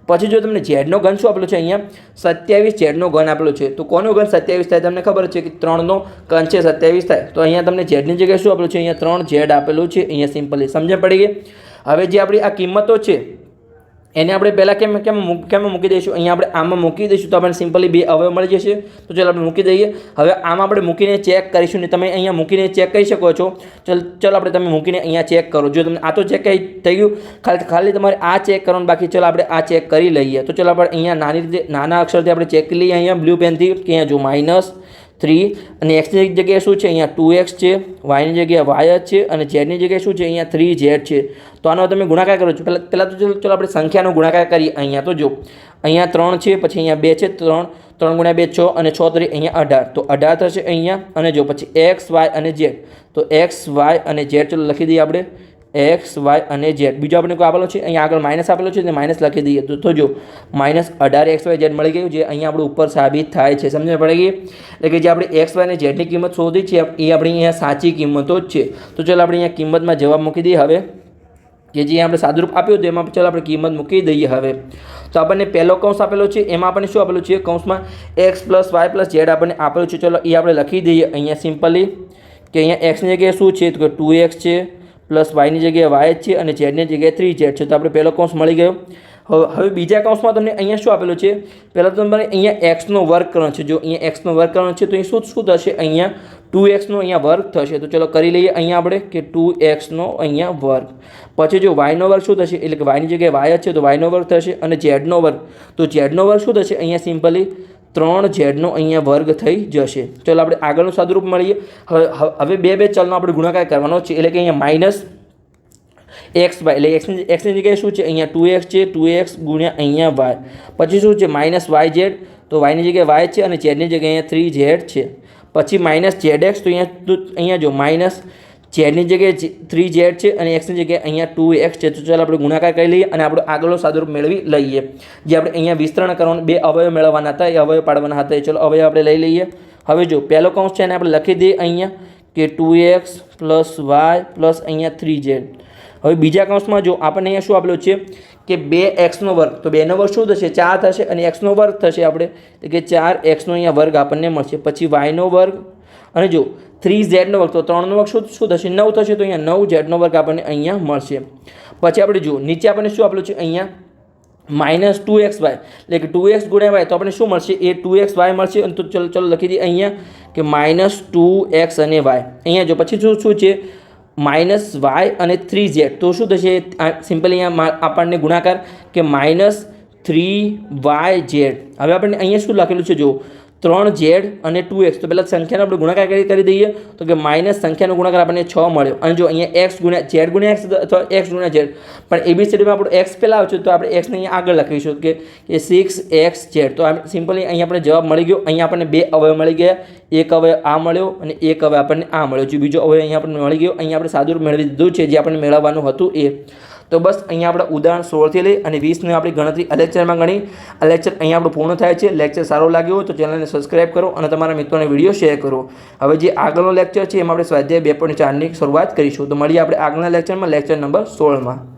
પછી જો તમને z નો ઘન શું આપેલો છે? અહીંયા 27 z નો ઘન આપેલો છે. તો કોનો ઘન 27 થાય? તમને ખબર છે કે 3 નો ઘન છે 27 થાય. તો અહીંયા તમને z ની જગ્યાએ શું આપેલું છે? અહીંયા 3z આપેલું છે અહીંયા સિમ્પલી. સમજ પડી ગઈ? હવે જે આપણી આ કિંમતો છે એને આપણે પહેલાં કેમ મૂકી દઈશું? અહીંયા આપણે આમાં મૂકી દઈશું તો આપણને સિમ્પલી 2 અવયવ મળી જશે. તો ચાલો આપણે મૂકી દઈએ. હવે આમાં આપણે મૂકીને ચેક કરીશું ને તમે અહીંયા મૂકીને ચેક કરી શકો છો. ચલો આપણે તમે મૂકીને અહીંયા ચેક કરો. જો તમને આ તો ચેક થઈ ગયું, ખાલી તમારે આ ચેક કરવાનું બાકી. ચલો આપણે આ ચેક કરી લઈએ. તો ચલો આપણે અહીંયા નાના અક્ષરથી આપણે ચેક કરી લઈએ અહીંયા બ્લુ પેનથી કે અહીંયા જો -3 અને xની જગ્યાએ શું છે? અહીંયા 2x છે, yની જગ્યાએ y છે અને zની જગ્યાએ શું છે? અહીંયા 3z છે. તો આનો તમે ગુણાકાર કરો છો. પહેલાં તો ચલો આપણે સંખ્યાનો ગુણાકાર કરીએ. અહીંયા તો જો અહીંયા 3 છે, પછી અહીંયા 2 છે, 3 × 2 6 અને 6 × 3 અહીંયા 18. તો 18 થશે અહીંયા. અને જો પછી x y અને z તો x y અને z ચલો લખી દઈએ આપણે એક્સ વાય અને ઝેડ. બીજો આપણે કોઈ આપેલો છે અહીંયા આગળ માઇનસ આપેલો છે એટલે માઇનસ લખી દઈએ તો જો -18 XY Z મળી ગયું, જે અહીંયા આપણે ઉપર સાબિત થાય છે. સમજ પડી ગઈ? એટલે કે જે આપણે એક્સ વાય અને ઝેડની કિંમત શોધી છે એ આપણી અહીંયા સાચી કિંમતો જ છે. તો ચાલો આપણે અહીંયા કિંમતમાં જવાબ મૂકી દઈએ. હવે કે જે આપણે સાદુરૂપ આપ્યું હતું એમાં ચાલો આપણે કિંમત મૂકી દઈએ. હવે તો આપણને પહેલો કૌંસ આપેલો છે, એમાં આપણને શું આપેલું છે? કૌંસમાં x + y + z આપણને આપેલું છે. ચાલો એ આપણે લખી દઈએ અહીંયા સિમ્પલી, કે અહીંયા એક્સની જગ્યાએ શું છે? તો કે 2x છે, પ્લસ વાયની જગ્યાએ y છે અને ઝેડની જગ્યાએ 3z છે. તો આપણે પહેલો કૌંસ મળી ગયો. હવે બીજા કૌંસમાં તમને અહીંયા શું આપેલું છે? પહેલાં તો તમારે અહીંયા એક્સનો વર્ગ કરવાનો છે. જો અહીંયા એક્સનો વર્ગ કરવાનો છે તો અહીં શું થશે? અહીંયા 2xનો અહીંયા વર્ગ થશે. તો ચલો કરી લઈએ અહીંયા આપણે કે 2xનો અહીંયા વર્ગ. પછી જો વાયનો વર્ગ શું થશે? એટલે કે વાયની જગ્યાએ y છે તો વાયનો વર્ગ થશે અને ઝેડનો વર્ગ, તો ઝેડનો વર્ગ શું થશે? અહીંયા સિમ્પલી 3z અહીંયા વર્ગ થઈ જશે. ચલો આપણે આગળનું સાદુરૂપ મળીએ. હવે બે ચલનો આપણે ગુણાકાર કરવાનો છે. એટલે કે અહીંયા -xy એટલે એક્સની જગ્યાએ શું છે? અહીંયા 2x છે, 2x ગુણ્યા અહીંયા y. પછી શું છે? -yz, તો yની જગ્યાએ y છે અને ઝેડની જગ્યાએ અહીંયા 3z છે. પછી -zx, તો અહીંયા જો ઝેડની જગ્યાએ 3z છે અને એક્સની જગ્યાએ અહીંયા 2x છે. તો ચાલો આપણે ગુણાકાર કરી લઈએ અને આપણો આગળનો સાદુરૂપ મેળવી લઈએ. જે આપણે અહીંયા વિસ્તરણ કરવાનું, બે અવયવ મેળવવાના હતા, એ અવયવ પાડવાના હતા. ચલો અવયવ આપણે લઈ લઈએ. હવે જો પહેલો કૌંસ છે એને આપણે લખી દઈએ અહીંયા કે 2x + y + અહીંયા 3z. હવે બીજા કૌંસમાં જો આપણને અહીંયા શું આપેલું છે કે 2xનો વર્ગ, તો 2નો વર્ગ શું થશે? 4 થશે અને xનો વર્ગ થશે આપણે, એટલે કે 4xનો અહીંયા વર્ગ આપણને મળશે. પછી yનો વર્ગ અને જો 3zનો વર્ગ, તો 3નો વર્ગ શું થશે? 9 થશે. તો અહીંયા 9zનો વર્ગ આપણને અહીંયા મળશે. પછી આપણે જો નીચે આપણને શું આપેલું છે? અહીંયા -2xy એટલે કે 2x ગુણ્યા y, તો આપણને શું મળશે? એ 2xy મળશે. અને તો ચલો લખી દઈએ અહીંયા કે -2x અને y. અહીંયા જો પછી શું છે? -y અને 3z, તો શું થશે? સિમ્પલી અહીંયા આપણને ગુણાકાર કે -3yz. હવે આપણને અહીંયા શું લખેલું છે? જો 3z અને 2x, તો પહેલાં સંખ્યાનો આપણે ગુણાકાર કરી દઈએ તો કે માઇનસ સંખ્યાનો ગુણાકાર આપણને 6 મળ્યો. અને જો અહીંયા x ગુણ્યા x અથવા x ગુણ્યા z, પણ ABCDમાં આપણો x પહેલાં આવશે તો આપણે x ને અહીંયા આગળ લખીશું કે 6xz. તો સિમ્પલી અહીંયા આપણે જવાબ મળી ગયો. અહીંયા આપણને બે અવયવ મળી ગયા, એક અવયવ આ મળ્યો અને એક અવયવ આપણને આ મળ્યો. જો બીજો અવયવ અહીંયા આપણને મળી ગયો. અહીંયા આપણે સાદુરૂપ મેળવી દીધું છે જે આપણને મેળવવાનું હતું એ. તો બસ અહીંયા આપણે ઉદાહરણ 16 લઈ અને 20ની આપણી ગણતરી આ લેક્ચરમાં ગણી. આ લેક્ચર અહીંયા આપણું પૂર્ણ થાય છે. લેક્ચર સારો લાગ્યો હોય તો ચેનલને સબસ્ક્રાઈબ કરો અને તમારા મિત્રોને વિડીયો શેર કરો. હવે જે આગળનો લેક્ચર છે એમાં આપણે સ્વાધ્યાય 2.4ની શરૂઆત કરીશું. તો મળીએ આપણે આગળના લેક્ચરમાં, લેક્ચર નંબર 16માં.